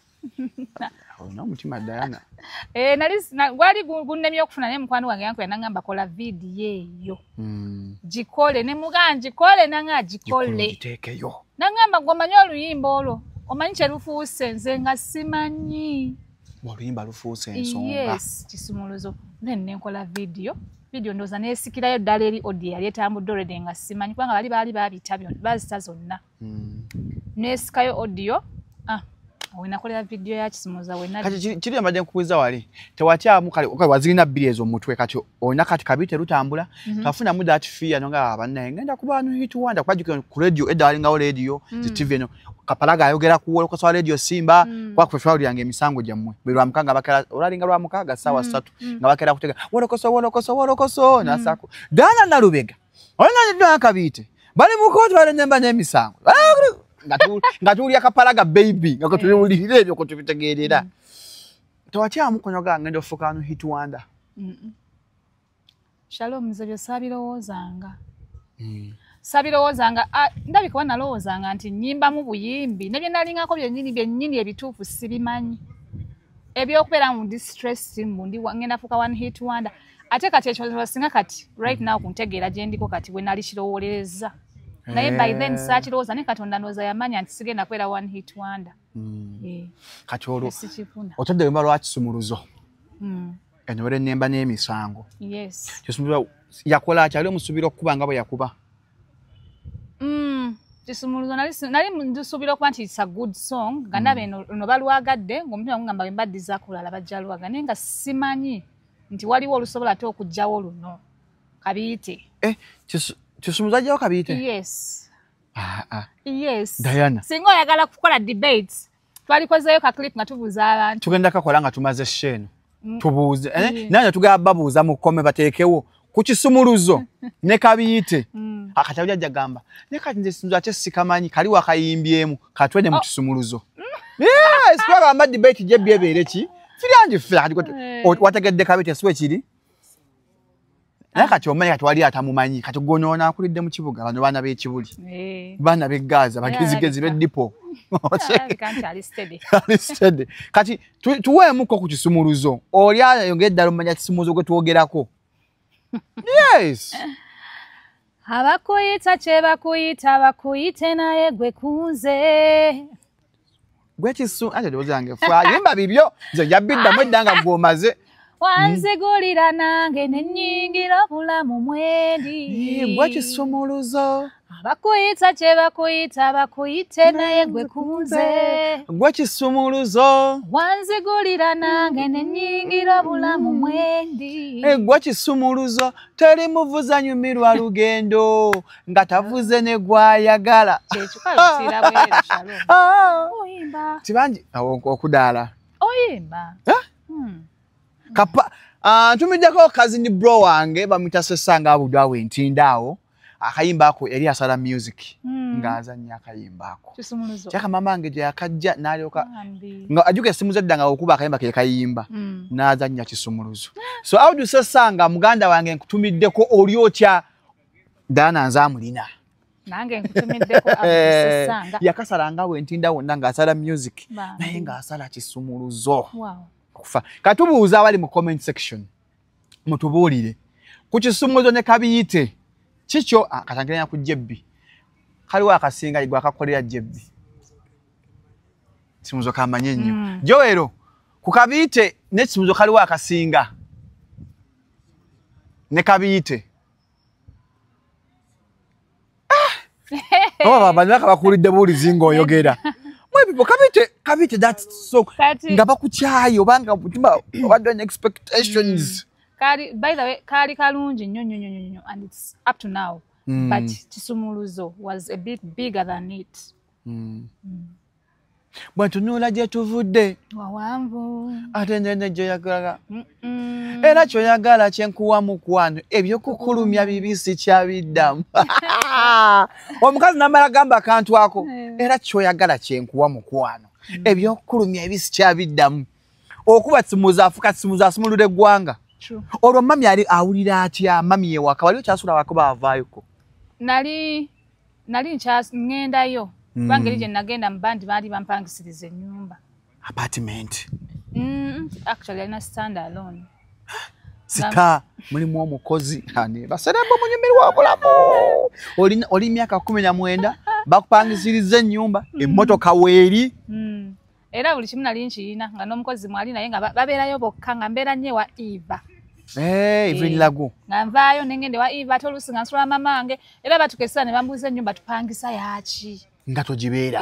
olina omutima Diana. Gwali gunnemye okufuna naye mukwano gwange yankubira nangamba kola vidiyo eyo gikole ne mugamba gikole nanga gikole giteekeyo nangamba gwomanyi oluyimba olwo omanyi kye lufuuse nze nga simanyi oluyimba lufuuse ensonga. Yes kisumuluzo then nenkola vidiyo ndoza nesikirayo ddala eri audio yali etambudde already nga simanyi kubanga baali babita bazita zonna nesikayo audio wenakolera vidiyo ya kisumuluza wena kati kiri amadde nkubuuza wali tewatyamu kale wazirina bbiri ezo mutwe kati olina kati kabite lutambula kafunamu that fear nonga abannaye ngenda kuba no hit wonder kwajukira ku radio edda walingawo radio zi TV eno kapalaga ayogera kuwolo kwa radio Simba kwa kufefa yange emisango gyammwe bwe mukanga bakala olalinga lwa mukaga sawa 3 nga bakera kutega wolokoso nasako dana na lubega olina ndo kabite bali mukoti bali nemba n'emisango ngatuli akapalaga baby ngako tuliwulire ebyo ko tubitegeerera tewatyamu konyoga ngenda ofuka no hit wonder. Shalom nze sabirowoozanga ndabika wanalowoozanga nti nnyimba mu buyimbi ne bye nalingako byennyini ebituufu sibimanyi ebyokubeera mu distress mundi ngenda fuka one hit wonder ate kati ekyo singa kati right now kuntegeera gye ndiko kati we nali kirowolereza naye by then saakirowooza ne Katonda ndowooza yamanya nti sigenda kubeera one hit wonder. Kati olwo otadde wemba lwa kisumuluzo enobere nemba n'emisango. Yes. Kisumuluzo yakola akyali omusuubira okuba nga bwe yakuba. Kisumuluzo nali ndusuubira okuba nti it's a good song nga ndabe no balwagadde ng'omutima gungamba bwe mbaddiza kulala bajja lwaga naye nga simanyi nti waliwo olusobola ate okugjawo luno kabiyite. Kisumuluzo ajjawo kabiyite? Yes. Yes. Diana. Singa oyagala kukola debates twalikozeeyo ka clip nga tubuuza abantu. Tugenda kakola nga tumaze sheno. Tubuuze nanya tugaba babuuza mu kome bateekewo ku kisumuluzo ne kabiyite akati ajja gamba ne kati nze sinzo ate sikamanyi kali wakayimbyemu katwene mu kisumuluzo. Yes twagamba debate je byebere ki firanji fira wategedde kabiyite swe kiri kati omanyi kati wali atamumanyi kati gonona akulidde mu kibuga bano baana b'ekibuli baana b'Gaza bagezigezi b'edipo kati tuweemuko ku kisumuluzo oli ayongedde ddala omanya kisumuluzo gwe twogerako. Yes. Abakuyita kye bakuyita bakuyite naye gwe kunze gwe kisu ate dozange fwa yimba bibyo nze jabiddamu eddanga gwomaze wanzigulira nange nennyingira bulamu mwendi gwe kisumuluzo abakuyita kye bakuyita bakuyite naye gwe kunze gwe kisumuluzo wanzigulira nange nennyingira bulamu mwendi gwe kisumuluzo teri muvuza nyumirwa lugendo nga tavuze ne gwayagala kyekikalo bwere Shalom oyimba tibanji okudaala oyimba kapa ntumiddeko kazini bro wange bamwita Sesanga Abudwawe Ntindaawo akayimba ako eri asala music ngazanya akayimba ako kisumuluzo chaka mamange je akajja nalyoka nga ajuke simu zedda nga okuba akayimba ke kayimba nazanya kisumuluzo. So Audu Sesanga muganda wange nkutumiddeko olyotya Dana nzamulina nange nkutumiddeko Audu Sesanga yakasalanga we Ntindaawo nga asala music naye nga asala kisumuluzo. Wow. Kufa katubuuza abali mu comment section mutubuulire ku kisumuluzo ne kabiyite kikyo katangiranya ku Jebbi kaliwo akasinga igwa akakolera Jebbi kisumuluzo kamanye nnyo Joero ku kabiyite ne kisumuluzo kaliwo akasinga ne kabiyite baba bakulidde buulizi ng'oyogera people kabite that so nga bakukyayo banga mutima obadde on expectations by the way, kali kalungi nnyo, and it's up to now. But Kisumuluzo was a bit bigger than it. Bwantunula gye tuvudde Wawanvu ate nene gyoyagala era kyoyagala kyenkuwa mukwano ebyokukulumya bibisi kyabiddamu omukazi namala gamba akantu ako era kyoyagala kyenkuwa mukwano ebyokukulumya ebisi kyabiddamu okuba simuza afuka simuza asumulula eggwanga olwo mami ali awulira atya mami yewaka wali okyasula wako baavaayoko nali ngendayo bangeri gye nagenda mu bandi baali bampangisiriza ennyumba apartment actually alina stand alone sita mulimu omukozi ane baserembo munyumiri wa bulamu oli myaka 19 bakupangisiriza ennyumba emmotoka weeri era buli kimu nali nkiyina nga n'omukozi mwali naye nga babeerayo bokka nga mbeera nnyo wa Eva Evelyn Lagu nga nvaayo nengende wa Eva ate oluusi nga nsula mamange era batukesera ne bambuuza ennyumba tupangisa yaaki nga togibeera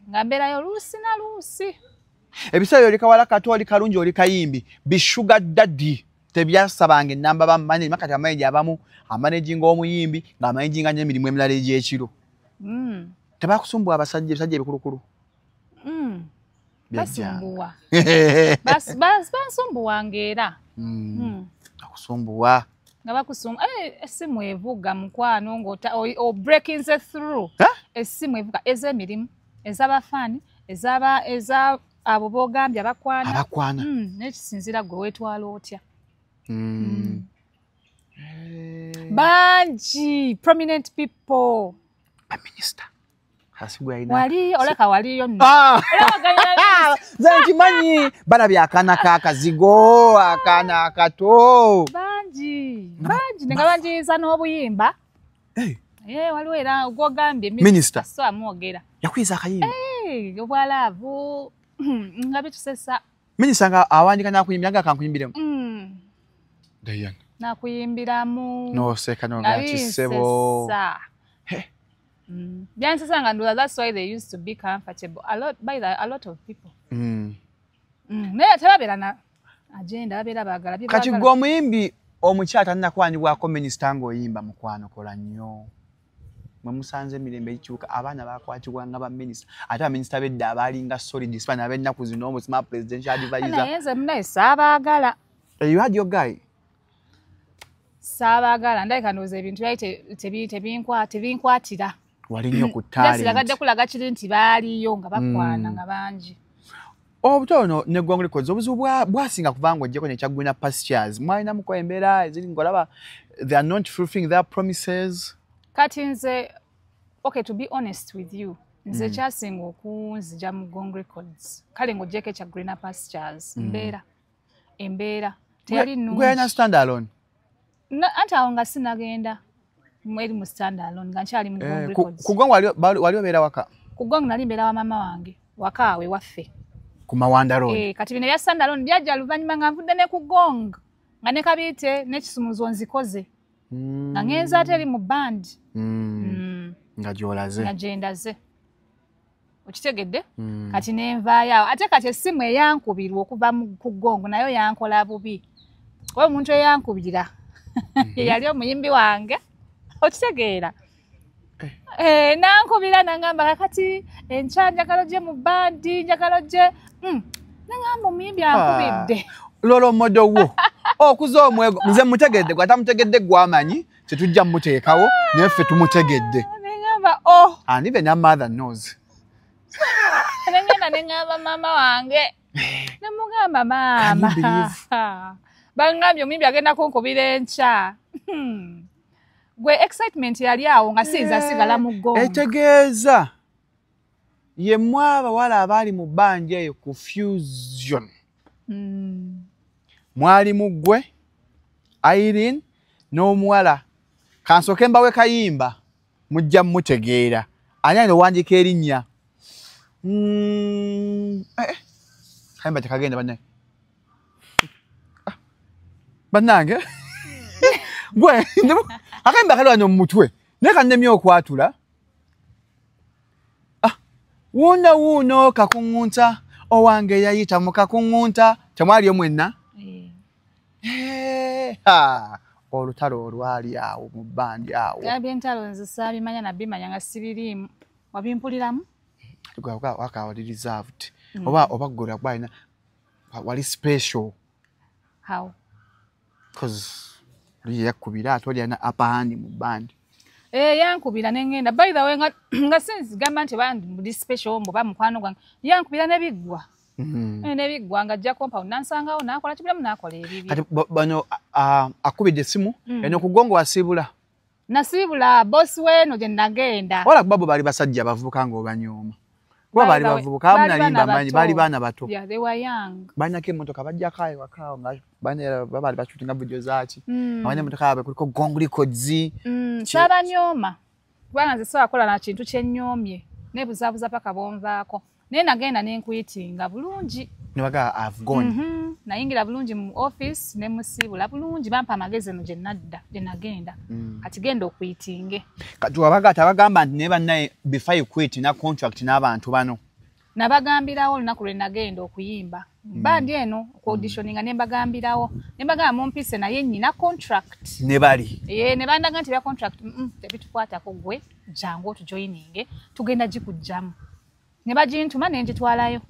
nga mbeerayo luusi na luusi ebiseera oli kawala kato oli kalungi oli kayimbi bishuga daddy tebyasabanga ennamba bamanyi makati amanyi abamu amanaging omuyimbi ng'amanaging n'emirimu emirala egy'ekiro tebakusumbwa abasajja ebisajja ebikulukulu basumbuwa basumbuwanga era akusumbuwa nga bakusumbu essimu evuga mukwano o breakinze through essimu evuga ez'emirimu ez'abafaani eza abo boogambye abakwana n'ekisinzira gwe weetwala otya bangi prominent people minister wali oleka waliyo zankimanyi balabye akaana k'akazigo akaana akato bangi nenga banjiza n'obuyimba waliwo era gwogambye minister so amwogera yakwiza akayimba obwalaavu nga bitusesa minister nga awandika n'akuyimbira nga akankuyimbiremu Diana n'akuyimbiramu n'oseka n'ogakisebo byansesanga that's why they used to be comfortable a lot of people naye tebabeera na agenda babeera baagala kati gwe omuyimbi omukyala tannakwanyibwako minisita ng'oyimba mukwano kola nnyo mwe musanze emirembe ekikyuka abaana bakwatibwa nga baminisita ate baminisita bedda abaalinga solid span ab'ennaku zino omusima presidential advisor naye nze munaye saabaagala you had your guy saabaagala ndabika ndowooza ebintu byali tebinkwatira wali nnyo ku talent silagadde kulaga kiri nti baaliyo nga bakwana nga bangi obutono ne Gong Records obuzibu bwasinga kubanga ojjeko nekyagwina pastures mwalinamuko embeera eziri ngolaba they are not fulfilling their promises kati nze okay to be honest with you nze kyasinga okunzija mu Gong Records kale ng'ojjeko ekya Greener Pastures embeera teyali nnungi gwe yalina stand alone anti awo nga sinagenda mweri mu stand alone nga nkyali mu Gong Records ku Gong wali obeera waka ku Gong nali mbeera wa mama wange wakaawe waffe ku Mawanda Road kati bino ebya stand alone byajja luvannyuma nga nvudde ne ku Gong nga ne Kabiite n'ekisumuzo nzikoze nga ngenza ate eri mu band nga gyolaze nga gyendaze okitegedde kati nenvaayo awo ate kati essimu eyankubirwa okuva ku Gong nayo yankola bubi oba omuntu eyankubira yali omuyimbi wange okitegeera nankubira nangamba kakati enkya njagala gye mu bandi njagala gye nangamba omuyimbi ankubidde lolo modo wo okuza omwego nze mutegedde gwe atamutegedde gwamanyi tetujja mmuteekawo neffe tumutegedde nangamba and even your mother knows nengamba mama wange nemugamba maama bangambye omuyimbi agenda kunkubira enkya gwe excitement yali awo nga siiza sigala mu Gong etegeeza ye mwabawala abaali mu bbanja eyo ku Fusion mwali muggwe Irene n'omuwala kansoke mbawe kayimba mujja mmutegeera ani alina owandiika erinnya kayimba tekagenda bannange gwe akayimba kali wano mu mutwe naye kannemye okwatula wuuno kakuŋŋunta owange yayita mu kakuŋŋunta temwaliyo mwenna olutalo olwali awo mu bandi awo byentalo nze saabimanya nabimanya nga sibiriimu wabimpuliramu wali reserved oba ggola gwalina wali special how because yakubira ate oli alina upper hand mu bandi yankubira nengenda by the way nga sinzigamba nti bandi special mboba mukwano gwange yankubira nebiggwa nebiggwa nga ajja compound nansangawo nakola kibiramu nakola ebibi kati bano akubidde esimu eno kugongo wasibula nasibula boss weno gye nagenda wala kubabo bali basajja bavubuka ng'obanyooma kuba bali bavubuka amunalimba manyi bali baana bato they were young balina emmotoka bajjako ayo wakaawo nga bali bashutinga vidiyo zaaki abanya emmotoka yaabwe kuliko gonguliko zi sabanyooma kubanga nze sobola na kintu kyenyoomye nebuzaabuza paka bonvaako naye nagenda nenkwitinga bulungi nebaga I've gone nayingira bulungi mu office ne musiibula bulungi bampa amagezi eno gye nagenda kati genda okwitinge kati wabaga tabagamba nti ne bannaye before you quit na contract n'abantu bano nabagambirawo olunaku lwe nagenda okuyimba bandi eno okuauditioninga nembagambirawo nembagamba mumpise naye nnyina contract ne bali ne bandaga nti bya contract tebitukwatako gwe jangu otujoyininge tugenda gikujjamu ne bagintuma nenjitwalayo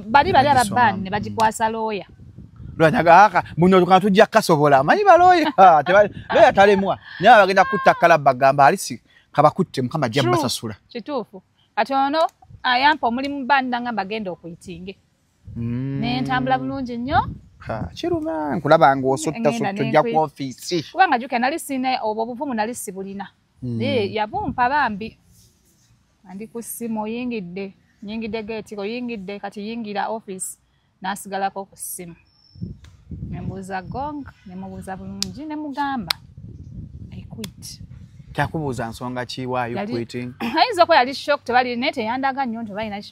bali ababani ne bagikwasa looya lwanyagaka muno tukana tujja kasobola amanyi balooya looya talemwa naye bagenda kutta kalaba bagamba alisi kabakutte mukama ajja basasula kituufu kati ono ayampa omulimu bandi nga bagenda okuyitinge nentambula bulungi nnyo kiruma nkulaba ng'osutta ojja ku ofiisi kubanga juke nali sina obwo obuvumu nali sibulina yabumpa bambi andi ku ssimu nyingidde geeti oyingidde kati yingira office nasigalako ku ssimu nembuuza gong nemubuuza bulungi nemugamba I quit kyakubuuza nsonga ki why you quitting ayinza okuba yali shock tebali naye teyandaga nnyo nti balina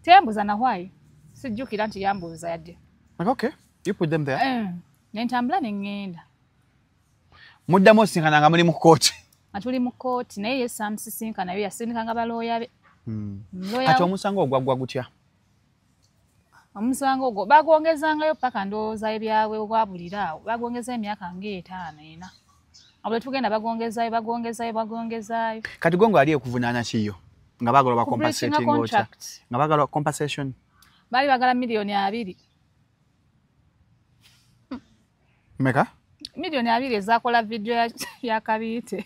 teyambuuza na why sijjukira nti yambuuza yadde okay you put them there nentambula neŋŋenda muddamu osinkana nga muli mu kooti atuli mu kooti naye ye samusisinkana yo yasindikanga balooya be kati omusango ogwaggwa gutya omusango ogwo bagwongezangayo paka ndowooza ebyabwe ogwabuliraawo bagwongezayo emyaka nga 5 ena abule tugenda bagwongezaayo kati gongo ali okuvunaana kiyo nga bagala bakompensating otya nga bagala compensation bali bagala $2,000,000 meka $2,000,000 ezakola video ya Kabiite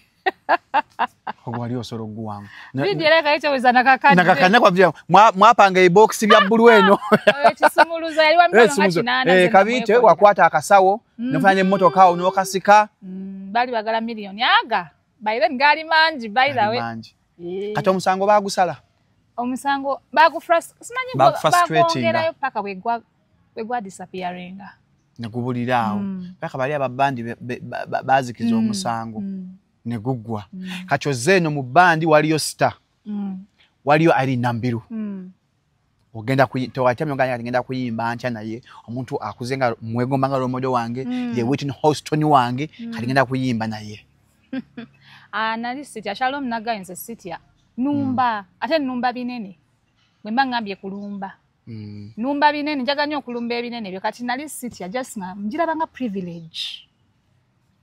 wali osoro guwangu video leka ite weza nakakanya kwa video mwapanga ebox bya bulu eno ekisumuluza yali wambalanga kinana Kabiite wakwata akasawo nofanya emmotoka awo nokasika bali bagala $1,000,000 aga by then gali manji by the way kati omusango bagusala omusango bagufrustrating paka wegwa disappearinga negubuliraawo paka bali ababandi bazikiza omusango negugwa kati ozeno mu bandi waliyo star waliyo ali nambiru ogenda tewatyamye oganya ngenda kuyimba ntya naye omuntu akuzenga mwegomba nga lomodo wange ye Whitney Houston wange kali ngenda kuyimba naye nali Sitya Shalom nagayenze Sitya numba ate numba binene bwemba ngambye kulumba numba binene njaga nnyo okulumba ebinene byo kati nali Sitya just nga njirabanga privilege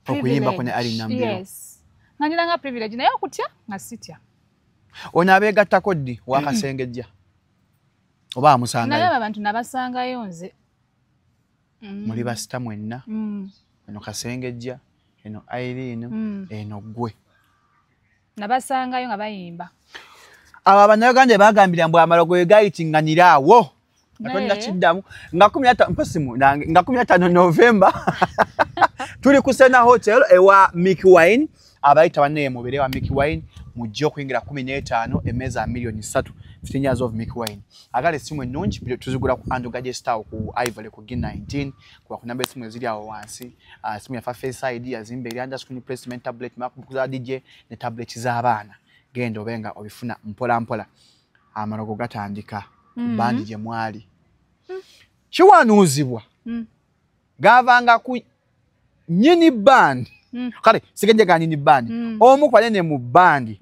okuyimba kone ali nambiru yes nganjiranga privilege naye okutya nga Sitya ono abeegattako ddi wakasengejja oba amusangayo naye abantu nabasangayo nze muli basita mwenna eno Kasengejja eno Irene eno gwe nabasangayo nga bayimba abo Abannayuganda bagambira mbu amalogo egayitinganiraawo atonda kiddamu nga 15 November tuli ku Sena Hotel ewa Mickey Wine abayita banne mubere wa Mickey Wine mujje okuyingira 15 emeza $3,000,000 15 years of Mickey Wine agale simu ennungi tuzigula ku Andrew Gadget Star ku Ivory ku G19 kwa kunamba simu ezili awo wansi simu ya Face ID yazimbe eri under screen placement tablet MacBook za DJ ne tablet z'abaana gendo benga obifuna mpola mpola amalogo gatandika bandi je mwali kiwanuuzibwa gavanga ku nyini band kale sigenje gani ni band omu kwalene mu band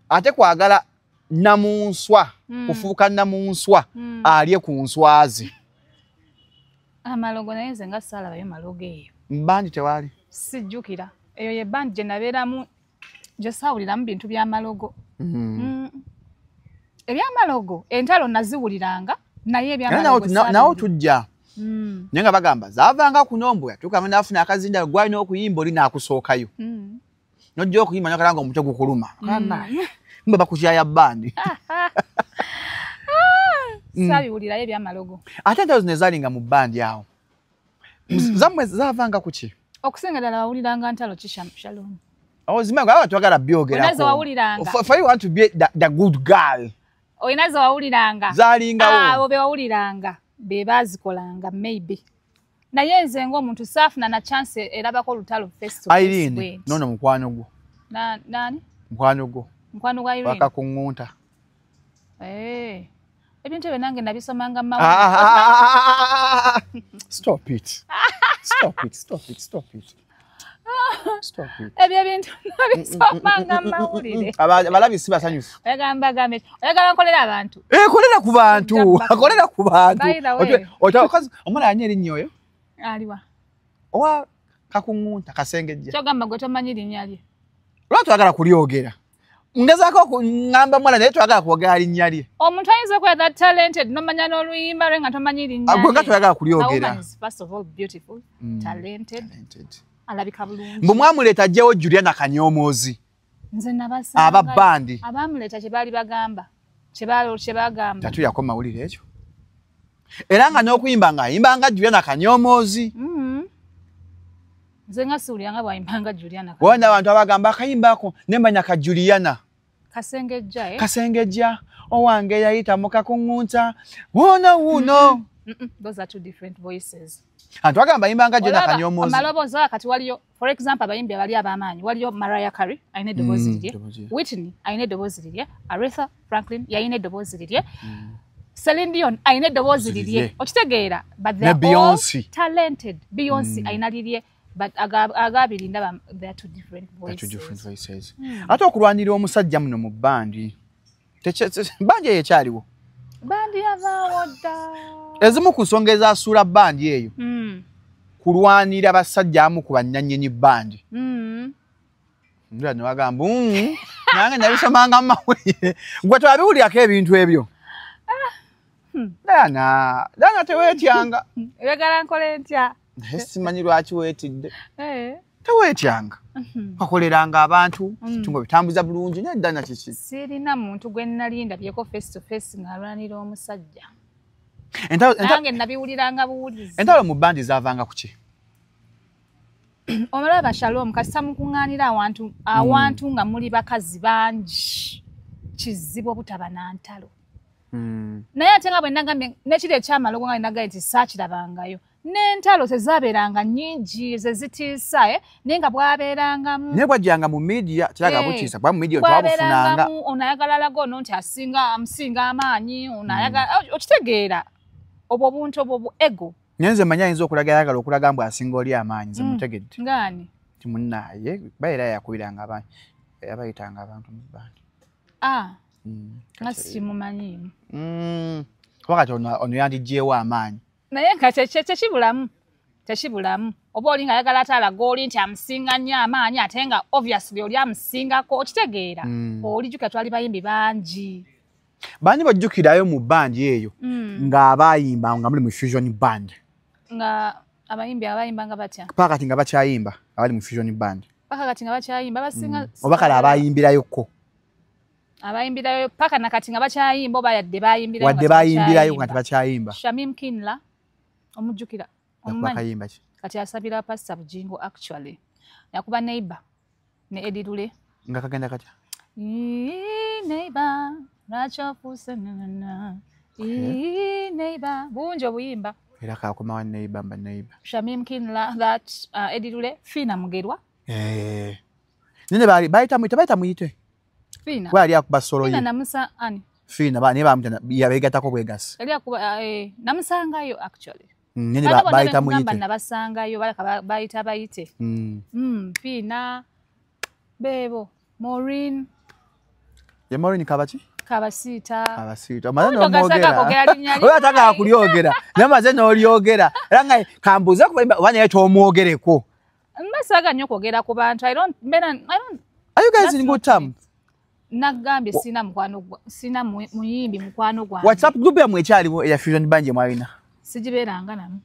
ate kwagala namunswa kufuuka namunswa aliye ku nswazi amalogo nayenze nga sala bayo malogo eyo Mbandi tewali. Sijjukira. Eyo ye band gye nabeeramu gye saawuliramu bintu by'amalogo. Eby'amalogo entalo naziwuliranga naye eby'amalogo nawo tujja. Naye nga bagamba zaavanga kunombo yatuuka n'afuna akazinda gwalina okuyimba oli n'akusookayo. Nojja okuyimba nakalanga omutwe gukuluma. Mbe bakukyaya bandi. Saabiwulirayo eby'amalogo. Ate entalo zino ezaalinga mu bandi awo. Zammwe zaavanga ku ki? Okusinga ddala wawuliranga ntalo ki Shalom? Zimangu aba twagala byogerako. Onazo wawuliranga. For you want to be the good girl. Oyinazo wawuliranga. Zaalingawo. Abo be wawuliranga. Be baazikolanga maybe. Naye nze ng'omuntu saafuna na chance erabako olutalo face to face. Irene, nono mukwano gwo. Nani? Mukwano gwo. Mukwano gwa Irene. Wakakungunta. Ebintu ebyo nange nabisomanga Stop it. Ebyo ebintu nabisomanga mawulire. Abalabisi basanyufu. Oyagala nkolera abantu. Kolera ku bantu. Kolera ku bantu. By Omwana yanyi erinnya oyo? Aliwa. Owa kakungunta kasengejja. Kyogamba gwe tomanyi linnya lye. Lwaki twagala kulyogera? Ngezaako okungamba mwana naye twagala kwogera linnya lye. Omuntu ayinza okuba that talented nomanya n'oluyimba lwe nga tomanyi linnya lye. Gwe nga twagala kulyogera. First of all beautiful, talented. Alabika bulungi. Mbu mwamuleeta ajjewo Juliana Kanyomoozi. Nze nabasanga. Ababandi. Abamuleeta kye baali bagamba. Kye bagamba. Tatu yako mawulire ekyo. Era nga n'okuyimba ng'ayimbanga Juliana Kanyomoozi. Nze nga siwuliranga bw'ayimbanga Juliana. Wona abantu abagamba akayimbako nemanya ka Juliana. Kasengejja Kasengejja. Owange yayita mu kakungunta. Wuno. Those are two different voices. Antu agamba yimbanga Juliana Kanyomoozi. Amaloboozi kati waliyo, for example, abayimbi abali ab'amaanyi. Waliyo Mariah Carey, ayina eddoboozi lirye. Whitney, ayina eddoboozi lirye. Aretha Franklin, yayina eddoboozi lirye. Celine Dion, ayina eddoboozi lirye. Okitegeera, but they are all talented. Beyonce, ayina lirye. But agabiri ndaba, they are two different voices. Ate okulwanira omusajja muno mu bandi. Bandi eyo ekyaliwo. Bandi yavaawo dda. Ezimu ku nsonga ezaasuula bandi eyo. Kulwanira basajja amu ku bannyannyini bandi. Ndula ne bagamba nange nabisomanga mu mawulire. Gwe twabiwulirako ebintu ebyo. Dana teweetyanga. Oyagala nkole ntya? Simanyi lwaki weetidde. Teweetyanga. Wakoleranga abantu tungo bitambuza bulungi naye Dana kiki. Sirina muntu gwe nalinda byeko face to face ng'alwanira omusajja. Nange nabiwuliranga buwulizi. Entalo mu bandi zaavanga ku ki? Omulaba Shalom kasita mukuŋŋaanira awantu nga muli bakazi bangi kizibu obutaba na ntalo. Naye ate nga bwe nagambye n'ekiro ekyamalogo nga nagambye nti saakirabangayo. N'entalo tezaabeeranga nnyingi ze zitiisa naye nga bwabeerangamu. Naye bwajjanga mu media kiraga bukiisa bwa mu media twabufunanga. Onayagala laga ono nti amusinga amaanyi okitegeera obwo obuntu obwo ego. Nyenze manya ayinza ayagala okulaga mbu asinga oli amaanyi nze mutegedde. Ngani? Ti munnaye baera yakubiranga abantu yabayitanga abantu mu bandi. Nga simumanyiimu. Wakati ono yandiggyewo amaanyi. Naye nga tekibulamu. Oba oli nga ayagala atalaga oli nti amusinga nnyo amaanyi ate nga obviously oli amusingako okitegeera. Olijjuka twali bayimbi bangi. Bani bajjukirayo mu bandi eyo ng'abayimba nga muli mu fusion band. Nga abayimbi abayimbanga batya? Pakati nga bakyayimba abali mu fusion band. Pakati nga bakyayimba basinga. Oba kale abayimbirayokko. Abayimbirayo paka nakati nga bakyayimba oba yadde bayimbirayo. Wadde bayimbirayo nga tebakyayimba. Shamim Kinla omujjukira omumanyi kati asabira Pastor Bujingo actually. Yakuba neighbor ne Edidule. Nga kagenda katya? Neighbor Rachofuse na neighbor bunjo buyimba. Era kakoma wa neighbor mba neighbor. Shamim Kinla that Edidule Fina Mugerwa. Nene baita muyite. Fina. Wali akuba solo Fina namusa ani? Fina ba ne bamutana yabegatako bwegasi. Yali akuba namusangayo actually. Nene baita muyite. Bana basangayo balaka baita bayite. Fina Bebo Maureen. Ye Maureen kabachi? Kabasiita. Kabasiita. Amaze n'omwogera. Oba atagala kulyogera. Namaze n'olyogera. Era nga kambuza kuba bana yeto omwogereko. Mbasaga nnyo kwogera ku bantu. I don't. Are you guys in good terms? Nagambye sina muyimbi mukwano gwange. WhatsApp group ya mwekyaliwo ya Fusion Band mwalina. Sigibeeranga namu.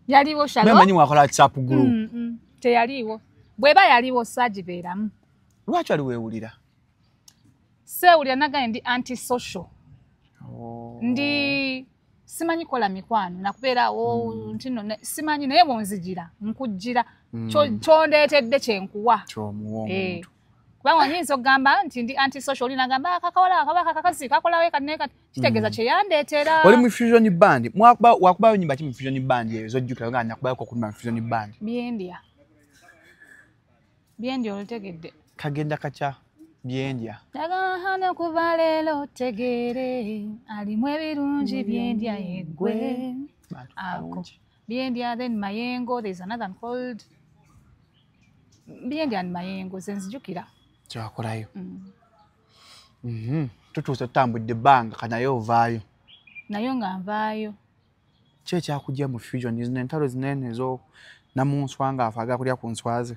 Yaliwo Shalom. Mmanyi mwakola WhatsApp group. Teyaliwo. Bweba yaliwo sagibeeramu. Lwaki ali weewulira? Seewulira nagambye ndi anti-social. Ndi simanyi kola mikwano nakubeera ntino simanyi naye bonzigira nkujjira kyondeetedde kyenkuwa kyomuwa omuntu kubanga nyinza okugamba nti ndi anti-social oli nagamba akakasi kakolawo kaneka kitegeeza kyeyandeetera. Oli mu Fusion Band wakubayo nyimba ki mu Fusion Band eyo zojjukira nga nakubayoko okulima mu Fusion Band? Byendya olutegedde kagenda kaca Byendya nagahana kuva leero otegeere alimu ebirungi Byendya yeggwe ako Byendya then Mayengo. There's another one called Byendya and Mayengo zenzijukira kyakolayo. Tutuuse tutambudde ebbanga kanaye ovaayo nayo nga nvaayo. Ki ekyakujja mu Fusion? Zino entalo zinene ezo namunswa nga afaaga kulya ku nswaze.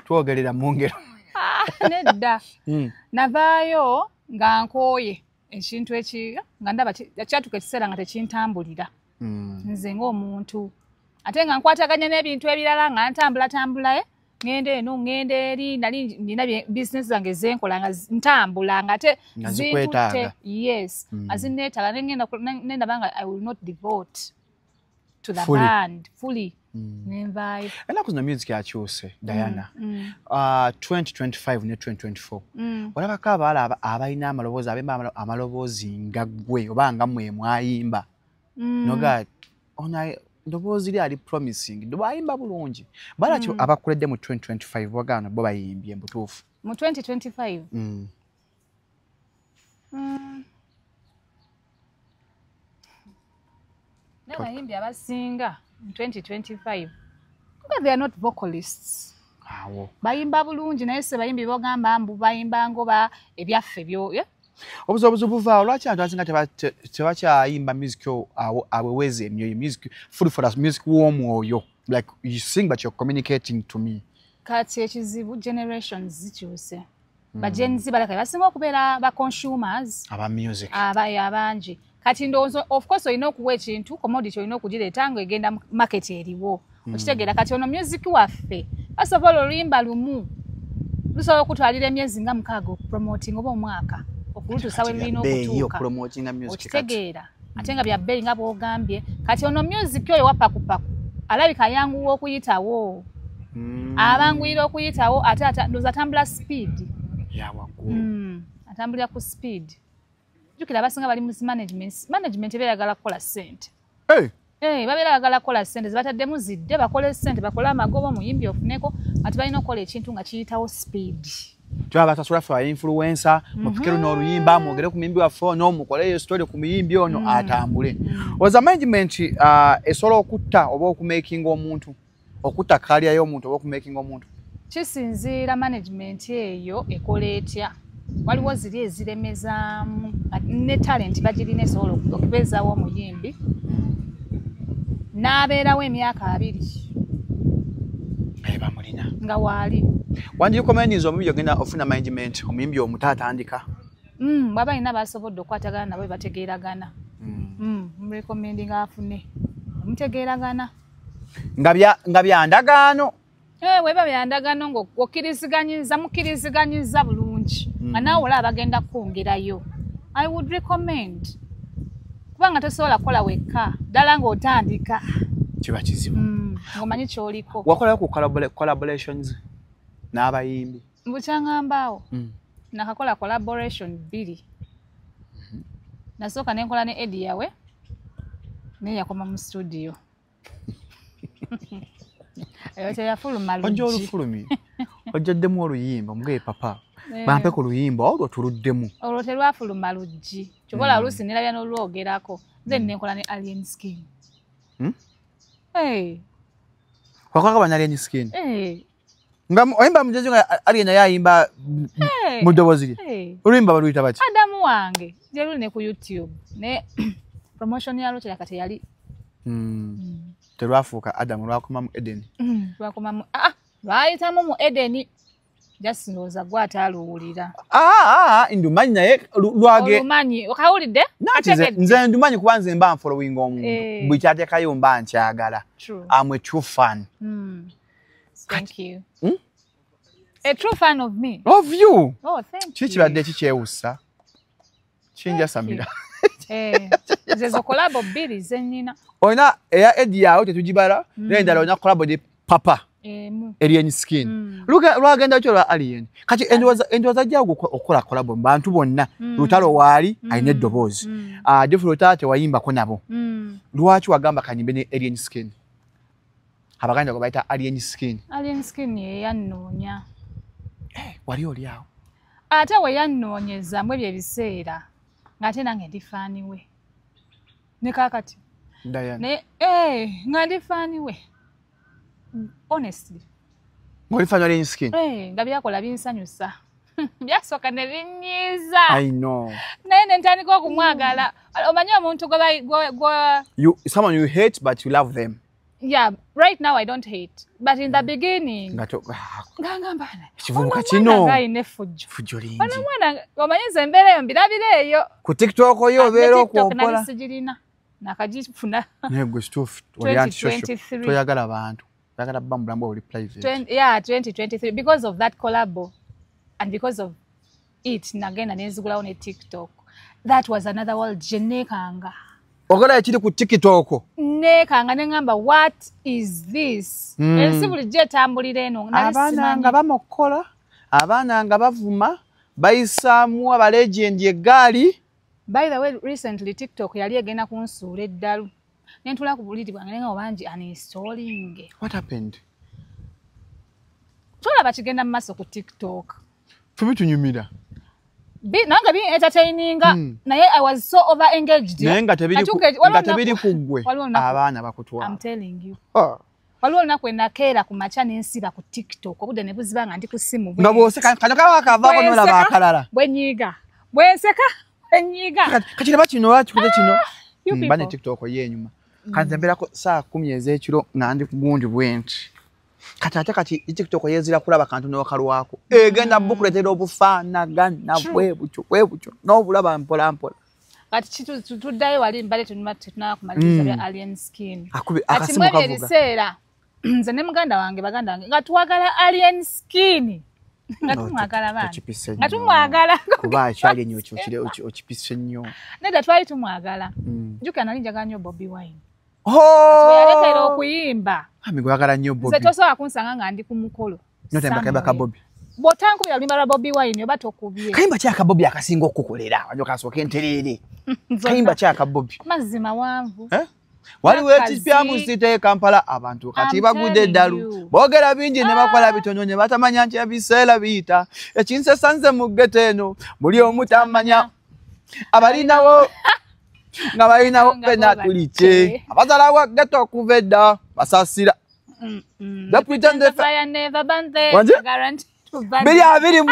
Twogerera mu ngero. Nedda navaayo nga nkooye ekintu nga ndaba kyatuka ekiseera nga tekintambulira nze ng'omuntu ate nga nkwataganya n'ebintu ebirala nga ntambula ngende eno ngende eri nali nina business zange zenkola nga ntambula nga ate zintute. Yes azineetaaga nenda banga I will not devote to the band fully. Nenvayo. Enaku zino music yakyuse Diana. 2025 ne 2024. Olabako abaala abalina amaloboozi abemba amaloboozi nga ggwe oba nga mmwe mwayimba. Noga ndoboozi lyali promising. Bayimba bulungi. Balaki abakuledde mu 2025 wagaana bo bayimbye mbutuufu. Mu 2025. N'abayimbi abasinga in 2025 because they are not vocalists. Bayimba bulungi naye se bayimbi bogamba mbu bayimba ngoba ebyaffe byo. Obusobozi buvaawo lwaki abantu abasinga tebakyayimba music aweweze emyoyo music full for us music w'omwoyo like you sing but you're communicating to me. Kati ekizibu generations zikyuse. Ba Gen Z balaka basinga okubeera ba consumers aba music abangi. Kati ndowooza of course olina okuwa ekintu commodity olina okugireeta nga egenda market eriwo. Okitegeera kati ono music waffe first of all oluyimba lumu lusobola okutwalira emyezi nga 6 promoting oba omwaka okulutuusa we lulina okutuuka okitegeera ate nga bya bbeeyi nga bw'ogambye kati ono music oyo wapakupaku alabika ayanguwa okuyitawo abanguyira okuyitawo ate ndowooza atambula speed atambulira ku speed. Jukira abasinga bali mu management ebeeragala kukola ssente. Babeeragala kukola ssente zibataddemu zidde bakole ssente bakole amagobo muyimbi ofuneko ati balina okukola ekintu nga kiyitawo speed. Twabasasula ffe influencer mupike luno oluyimba mwogere ku muyimbi waffe n'omukole story ku muyimbi ono atambule. Oza management esobola okutta oba okumakinga omuntu okutta kaliya y'omuntu oba okumakinga omuntu? Kisinziira management eyo ekola etya. Waliwo ziri eziremezaamu ne talent bagirina esobola okubeezaawo omuyimbi n'abeerawo emyaka 2 bamulina nga waali wandikomeniza omuyimbi ogenda ofuna management omuyimbi omuto atandika bw'aba alina basobodde okukwatagana nabo bategeeragana murekomendinga afune mutegeeragana nga byandagaano weba byandagaano mukkiriziganyizza bulungi nga naawe olaba bagenda kwongerayo. I would recommend kubanga tosobola kukola wekka ddala ng'otandika kiba kizibu ng'omanyi ky'oliko. Wakolayo ku collaborations n'abayimbi? Mbukyangambaawo nakakola collaboration 2. Nasooka nenkola ne Eddie yawe naye yakoma mu studio. Eyo teyafuluma lugi. Ojja olufulumi ojjaddemu oluyimba omugee papa bampe ku luyimba olwo tuluddemu. Olwo terwafuluma luggi kyobola oluusi nirabya n'olwogerako then nenkola ne Alien Skin. Wakolako bana Alien Skin? Ngam oyimba mjeje nga Alien yayimba mudobozi lye. Ulimba baluyita bati. Adamu wange je ne ku YouTube ne promotion ya locha yakati yali. Terwafuka Adamu lwakoma mu Eden. Lwakoma mu lwayita mu Eden. Just ndoza gwata aluwulira. Ndumanyi naye lwage. Olumanyi okawulidde? Nze ndumanyi kubanze mba following omuntu. Bwe kyatekayo mba nkyagala. I'm a true fan. Thank you. A true fan of me. Of you. Oh, thank you. Kikibadde kikyewusa. Kinja Samira. Zezo collabo bbiri zennyina. Oyina eya Eddie yawe tetugibala. Nendala oyina collabo de Papa. Alien Skin. Lwagenda kyo lwa Alien. Kati endowooza gyago okukola collabo bantu bonna. Lutalo waali ayina eddoboozi. Different tate wayimbako nabo. Lwaki wagamba kanyimbe ne Alien Skin? Abaganda go bayita Alien Skin. Alien Skin ye yannoonya. Wali oli awo. Ate we yannoonyeza mu ebyo ebiseera ng'ate nange ndifaaniwe. Ne kaakati. Diana. Nga ndifaaniwe. Honestly. Ng'olifaanwa Alien Skin? Nga byakola binsanyusa. Byasooka ne binnyiiza. I know. Naye ne ntandika okumwagala. Omanyi omuntu someone you hate but you love them. Yeah, right now I don't hate. But in the beginning, kivubuka kino fujjo lingi. Mwana omanyize embeera yo mbirabireeyo. Ku TikTok yo obeera okwokola. Nabisigirina. Nakagifuna. Nego stuff. Toyagala abantu. Toyagala bambulambo oli private. Yeah, 2023. Because of that collabo and because of it, nagenda nenzigulawo ne TikTok. That was another world. Jenekanga. Ogola ekiri ku TikTok. Nekanga nengamba what is this? Ensibuli je tambulira eno abaana nga bamokola abaana nga bavuma bayisaamu aba legend egaali. By the way, recently TikTok yali egenda kunsuula eddalu. Nentula ku buliri bwange nenga obanji uninstalling. What happened? Tola bakigenda mu maaso ku TikTok. Fubi tunyumira. Nanga being entertaining naye I was so over engaged. Nenga tebiri kugwe abaana bakutwa. I'm telling you. Waliwo lunaku enakeera ku macha n'ensiba ku TikTok obudde ne buziba nga ndi ku simu. Nga bwose kano kavako n'olaba akalala. Bwenyiga. Bwenseka enyiga. Kati laba kino wakikuze kino. Mbane TikTok y'enyuma. Kati mberako saa 10 ez'ekiro nga ndi ku gundi bwenti. Kati TikTok yezira kulaba kantu n'okalwako. Egenda bukuletera obufaanagana bwebutyo n'obulaba mpola. Kati tuddayo wali mbale tunakumaliza bya Alien Skin. Akasimu kavuga. Ati ebiseera nze ne muganda wange nga twagala Alien Skin. Nga tumwagala bana. Nga tumwagala. Kuba kyali nnyo okipise nnyo. Neda twali tumwagala. Juka nali njaga nnyo Bobby Wine. Yalekera okuyimba. Amigwagala nnyo Bobby. Nze tosobola kunsanga nga ndi ku mukolo. Notemba ka Bobby. Botanku yalimba la Bobby Wine oba tokubye. Kayimba kyaka Bobby akasinga okukolera. Wanyo kasooka enterere. Kayimba kyaka Bobby. Mazima wanvu. Wali wetipya mu site Kampala abantu kati bagudde eddalu. Boogera bingi ne bakola bitono ne batamanya nti ebiseera biyita. Ekinse sanze mu ghetto eno. Buli omu tamanya. Abalinawo nga balinawo bena tulite. Abazala wa ghetto okuva edda basasira. The pretend the fire never burn there. Guarantee. Bili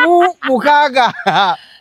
mukaaga.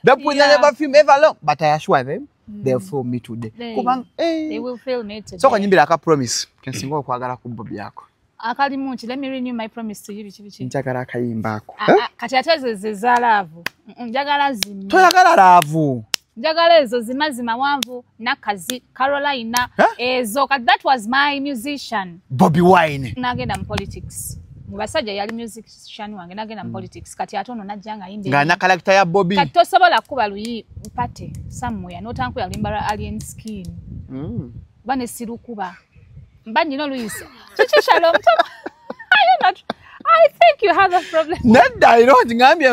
The pretend never film ever long. But I assure them they'll feel me today. They will feel me today. So kanyimbira aka promise. Kensinga okwagala ku Bobby yako. Akali munchi, let me renew my promise to you bichi. Njagala akayimba ako. Kati ateze za laavu. Njagala zimma. Toyagala laavu. Njagala ezo zimazima wanvu nakazi Carolina ezo. That was my musician. Bobby Wine. Nagenda mu politics. Mubasajja yali musician wange nagenda mu politics. Kati atono najjanga yimbe. Nga na character ya Bobby. Kati tosobola kuba luyi mpate somewhere. Notanku yalimba Alien Skin. Bane sirukuba. Mbani no Luisa. Chichi Shalom. I think you have a problem. Nedda ino ngambye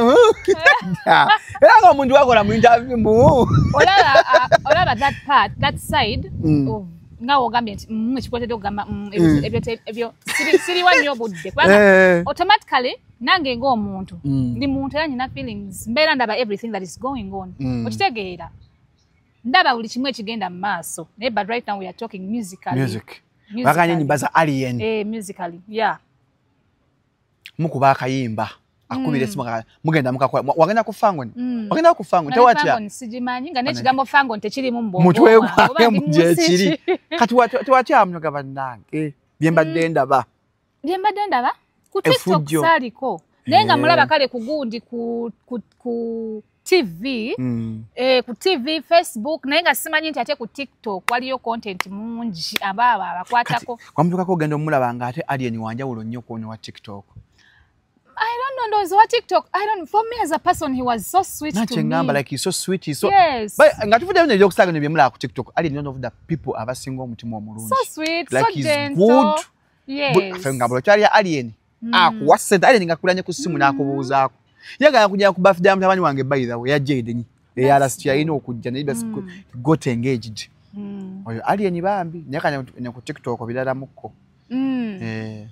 era nga omuntu wakola mu interview mu olaba that part, that side of nga ogambye nti ekipotedde okugamba ebyo siri wanyo obudde kubanga automatically nange ng'omuntu ndi muntu era nyina feelings mbeera ndaba everything that is going on okitegeera ndaba buli kimu ekigenda mu maaso naye but right now we are talking musically. Wakanye nyimba za Alien. Musically, yeah. mukuba akayimba akubira esimu mugenda mukakola wagenda ku Fango wagenda ku Fango tewatya sijimanyi nga n'ekigambo Fango tekiri mu mbongo mutwe gwange muje kiri kati tewatya munyoga bannange byembadde ndaba ku TikTok saliko naye nga mulaba kale ku gundi ku TV ku TV Facebook naye nga simanyi nti ate ku TikTok waliyo content mungi abakwatako kwamutukako ogenda omulaba nga ate alien wanjawulo nnyo kuno wa TikTok. I don't know those what TikTok. For me as a person, he was so sweet to me. Ngamba like he's so sweet. He's so yes. But ngatufude bino byokusaga nebyemula ku TikTok. Ali none of the people abasinga omutima omulungi. So sweet, like so he's gentle. Good. Yes. Ngamba kyali alien. Akuwa sente alien ngakulanye ku simu nakubuuzaako. Yagala kujja ku birthday ya mutabani wange by the way ya Jade. Ya last year ino okujja ne got engaged. Oyo alien bambi nyakanya ku TikTok bilala mukko.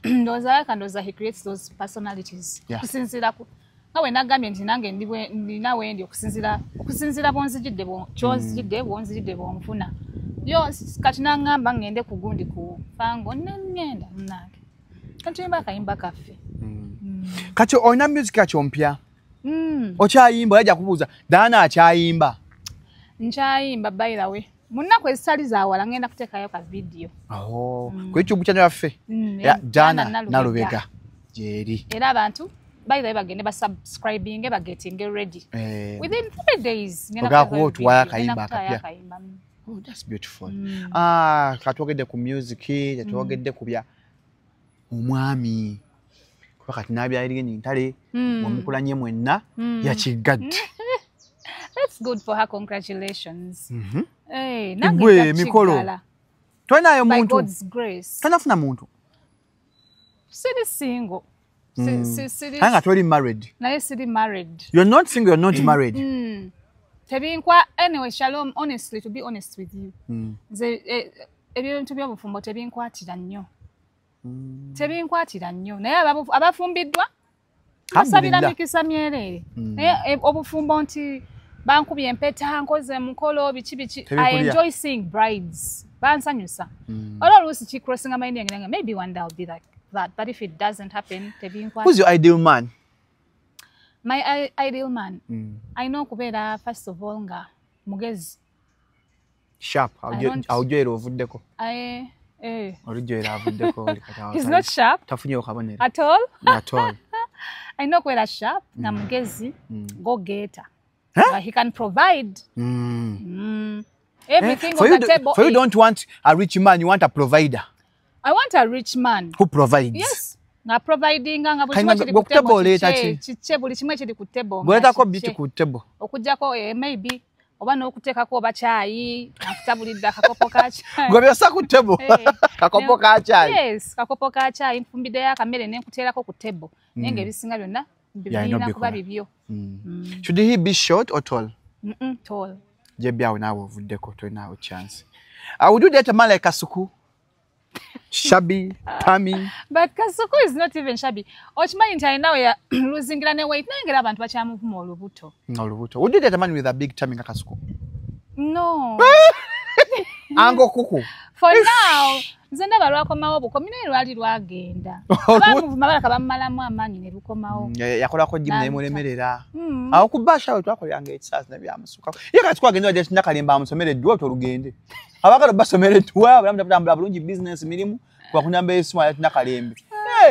Ndoza he creates those personalities. Yeah. Kusinzira ku nawe nagambye nti nange ndina wendi okusinzira bonzijidde kyonzijidde bonzijidde bonfuna yo kati nangamba ngende ku gundi ku Fango nengenda munange kati yimba kayimba kaffe kati oyina music achompya okyayimba yajja kubuuza Dana akyayimba nkyayimba by the way munnaku ezitali zaawala ngenda kuteekayo ka video ku YouTube channel yaffe ya Dana Nalubega jeri era abantu by the way bagende basubscribing bagetting ready within 3 days ngenda kuwaya kayimba kapya. Oh, that's beautiful. Katwogedde ku music katwogedde ku bya omwami kuba kati nabyalire ntale wamukulanye mwenna yakigadde. That's good for her. Congratulations. Hey, nange mikolo. Twainayo muntu. By God's grace. Tanafuna muntu. Siri single. Hanga twali married. Naye siri married. You're not single, you're not married. Tebinkwa anyway, Shalom, honestly, to be honest with you. Ebintu by'obufumbo tebinkwatira nnyo. Tebinkwatira nnyo. Naye abafumbiddwa basabira mikisa myerere. Naye obufumbo nti bankubye empeta nkoze mukolo biki I enjoy seeing brides. Bansanyusa. Oluusi kicrossing mind yange maybe one day I'll be like that, but if it doesn't happen tebinkwatira. Who's your ideal man? My ideal man. I know kubeera first of all nga mugezi. Sharp. Awujwera ovuddeko. Olujwera avuddeko. He's not sharp. Tafunye okabonero. At all? At all. I know kubeera sharp na mugezi go getter. He can provide. Everything on the table. For you don't want a rich man, you want a provider. I want a rich man. Who provides? Yes. Nga providing nga buli kimwe kiri ku table. Gwetako biti ku table. Okujjako maybe oba n'okuteekako oba caayi akutabulidde akakopo ka caayi. Gwebyosa ku table. Kakopo ka caayi. Yes, kakopo ka caayi nfumbiddeyo akamere ne nkuteerako ku table. Naye ng'ebisinga byonna birina kuba bibyo. Should he be short or tall? Tall. Jebyawo naawe ovuddeko tolinawo chance. Would you date a man like Kasuku? Shabby, Tammy. But Kasuku is not even shabby. Ochimanyi nti alina we luzingira ne weight nengera abantu bakyamuvuma olubuto. Olubuto. Would you date a man with a big tummy nga Kasuku? No. Ango kuku. For now, nze ndaba lwakomawo bukomi naye lwali lwagenda. Abamuvuma balaka bamumalamu amaanyi ne lukomawo. Yakolako jimu naye mulemerera. Awo ku basha we twakoleranga ekisasi nebyamusuka. Ye kati twagenda wadde Nakalemba amusomere eddwa tolugende. Abagalo basomere eddwa balamutambula bulungi business mirimu kwa kunyamba esimu ya Nakalembe.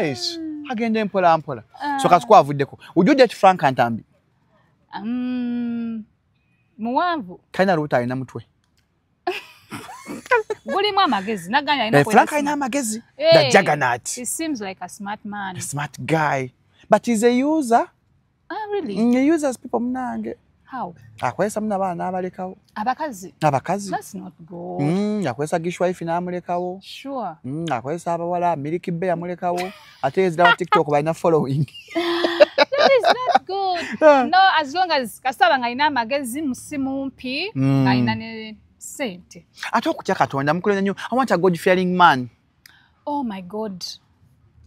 Yes. Agenda mpola mpola. So kati kwavuddeko. Would you date Frank Antambi? Muwanvu. Kaina luta alina mutwe. Gulimu amagezi naganya alina kwera. Frank alina amagezi. The juggernaut. He seems like a smart man. A smart guy. But he's a user. Really? He uses people mnange. How? Akwesa mna bana abalekawo. Abakazi. Abakazi. That's not good. Akwesa gishwife na amulekawo. Sure. Akwesa abawala Milky Bay amulekawo. Ate ezira TikTok balina following. That is not good. No, as long as kasaba nga ina amagezi musimu mpi, nga ina ne sente. Ate okutya Katonda mukulenya nnyo. I want a God-fearing man. Oh my God.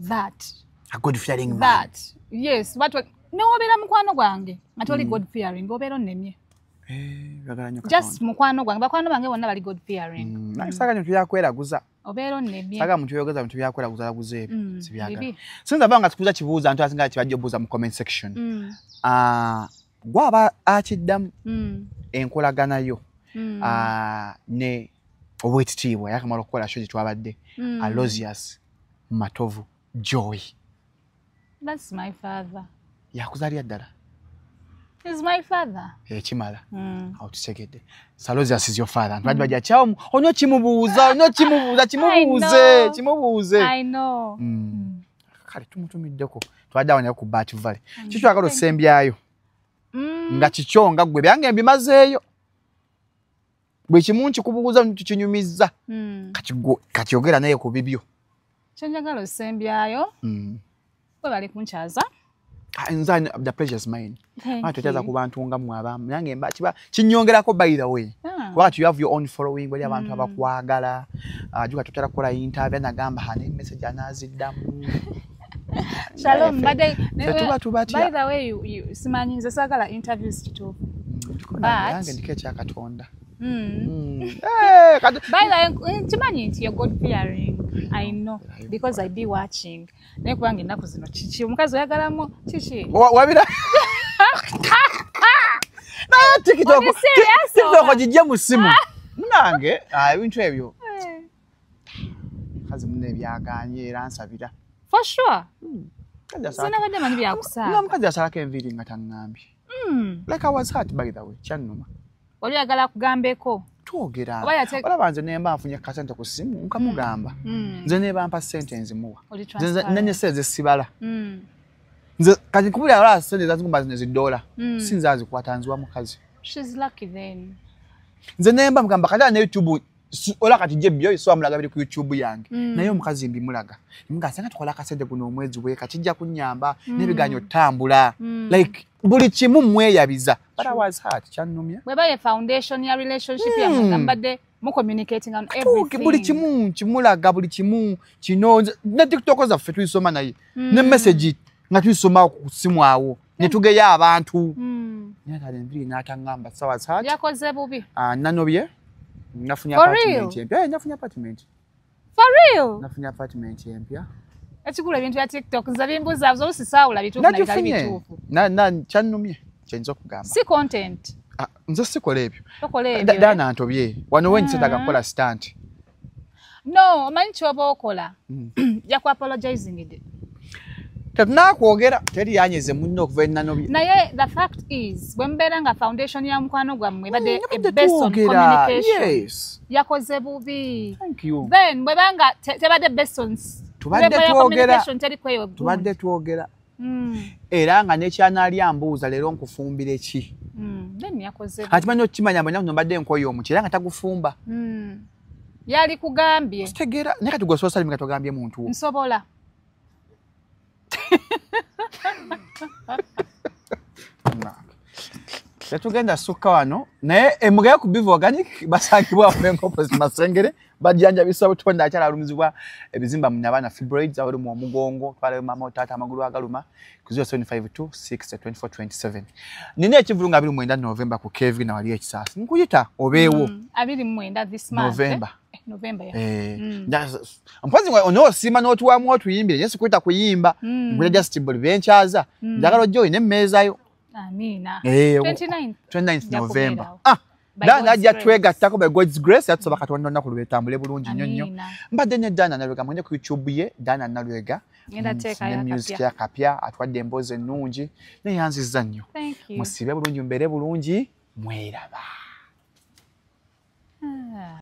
That. A God-fearing man. That. Yes, what n'obeera mukwano gwange ate oli God fearing obeera onnemye. Yagala nnyo Katonda. Just mukwano gwange bakwano bange bonna bali God fearing. Naye saagala nnyo tuyakweraguza. Obeera onnebye. Saga muntu yogeza muntu byakola kuzala kuzeebyo. Sibyagala. bibi. Sinza banga tukuza kibuuza ntu asinga kibajja obuuza mu comment section. Gwaba akiddamu enkolagana yo ne obwekitiibwa yakamala okukola show gye twabadde Aloysius Matovu Joy. That's my father. Yakuzaalira ddala. He's my father. Ekimala. Awo tutegedde. Aloysius is your father. Ntwadde bajja kyawo onyo kimubuuza kimubuuze. I know. Kale tumutumiddeko. Twadde awo naye ku Bat Valley. Kitwagala osembyayo. Nga kikyonga gwe byange mbimazeeyo. Bwe kimu nkikubuuza tukinyumiza. Kakyogera naye ku bibyo. Kyenjagala osembyayo. Bwe bali kunkyaza. Nzani the pleasure is mine. Twetaaza ku bantu nga mmwe abamu. Nange mba kiba kinyongerako by the way. What you have your own following wali abantu abakwagala. Juga tutera kukola interview nagamba hane message anaziddamu. Shalom, by the way, you simanyi nze sagala interviews kituufu. Nange ndiko ekyakatonda. By the way, kimanyi nti you're God fearing. I know because I be watching. Naye kubanga ennaku zino kiki omukazi oyagalamu kiki? Wabira. Na TikTok gijja mu simu. Munange ebintu ebyo. Kazi munne byaganye era nsabira. For sure. Sina badde manyi byakusaba. Omukazi asalako enviiri nga tangambye. Like I was hurt by the way. Kyannuma. Oli yagala kugambeko. Twogera. Olaba nze nemba nfunye kasente ku simu nkamugamba. Nze neba mpa sentence muwa. Nze nenye seze sibala. Nze kati kubula ala sente zazigumba zine $. Sinzazi kwatanzwa mukazi. She's lucky then. Nze nemba mugamba kati na YouTube ola kati je byo so amulaga biri ku YouTube yange. Naye omukazi mbi mulaga. Mugasa nga tukola kasente kuno omwezi we katijja kunyamba nebiganyo tambula. Like buli kimu mweyabiza. But I was hurt kyannumya. Bwe baye foundation ya relationship ya mugambade mu communicating on everything. Buli kimu kimulaga buli kimu kino ne TikTok zaffe tuyisoma naye. Ne message nga tuyisoma ku simu awo. Ne tugeya abantu. Nyata nviri natangamba so I was hurt. Yakoze bubi. Nanobye. Nafunya apartment empya. Nafunya apartment. For real? Nafunya apartment empya. Ekigula ebintu ya TikTok nzabimbuza zo sisaawula bituufu na bitali bituufu. Kyannumye kyenzo kugamba. Si content. Nze sikola ebyo. Tokola ebyo. Dana antobye. Wano wenyi setaga kukola stunt. No, omanyi kyoba okola. Yaku apologizing it. Tetunakwogera teri yanyeze munno okuva ennanobye. Naye the fact is bwe mbeera nga foundation ya mukwano gwammwe badde based on communication. Yes. Yakoze bubi. Thank you. Then bwe banga tebadde based on tubadde twogera. Era nga nekyanaali ambuuza leero nkufumbire ki. Then yakoze. Atimanyi okimanya mbanya kuno mbadde nkoyo omukyera nga tagufumba. Yali kugambye. Kitegeera naye kati gwe social media togambye muntu wo. Nsobola. Tetugenda sukka wano naye emugaya ku Bivu Organic basangibwa Mengo Opposite Masengere bajjanja bisaba tutonda akyala alumizibwa ebizimba mu nabana fibroids awali mu omugongo twale mama otata amagulu agaluma ku 0752602427 nina ekivulunga 29 November ku Kevin na wali ekisasi nkuyita obeewo 29 this month November mpozi ono sima n'otuwamu otuyimbire Yesu kwita kuyimba ngule justible benchaza njagala ojjo ine mmeezayo Amina. 29th November. Dana ajja twegattako by God's grace atusoba katonda onna kulubetambule bulungi nnyo. Mbadde ne Dana Nalwega mwende ku YouTube ye Dana Nalwega. Ne music ya kapya atwadde emboozi ennungi ne yanzizza nnyo. Musibe bulungi mbere bulungi mweraba.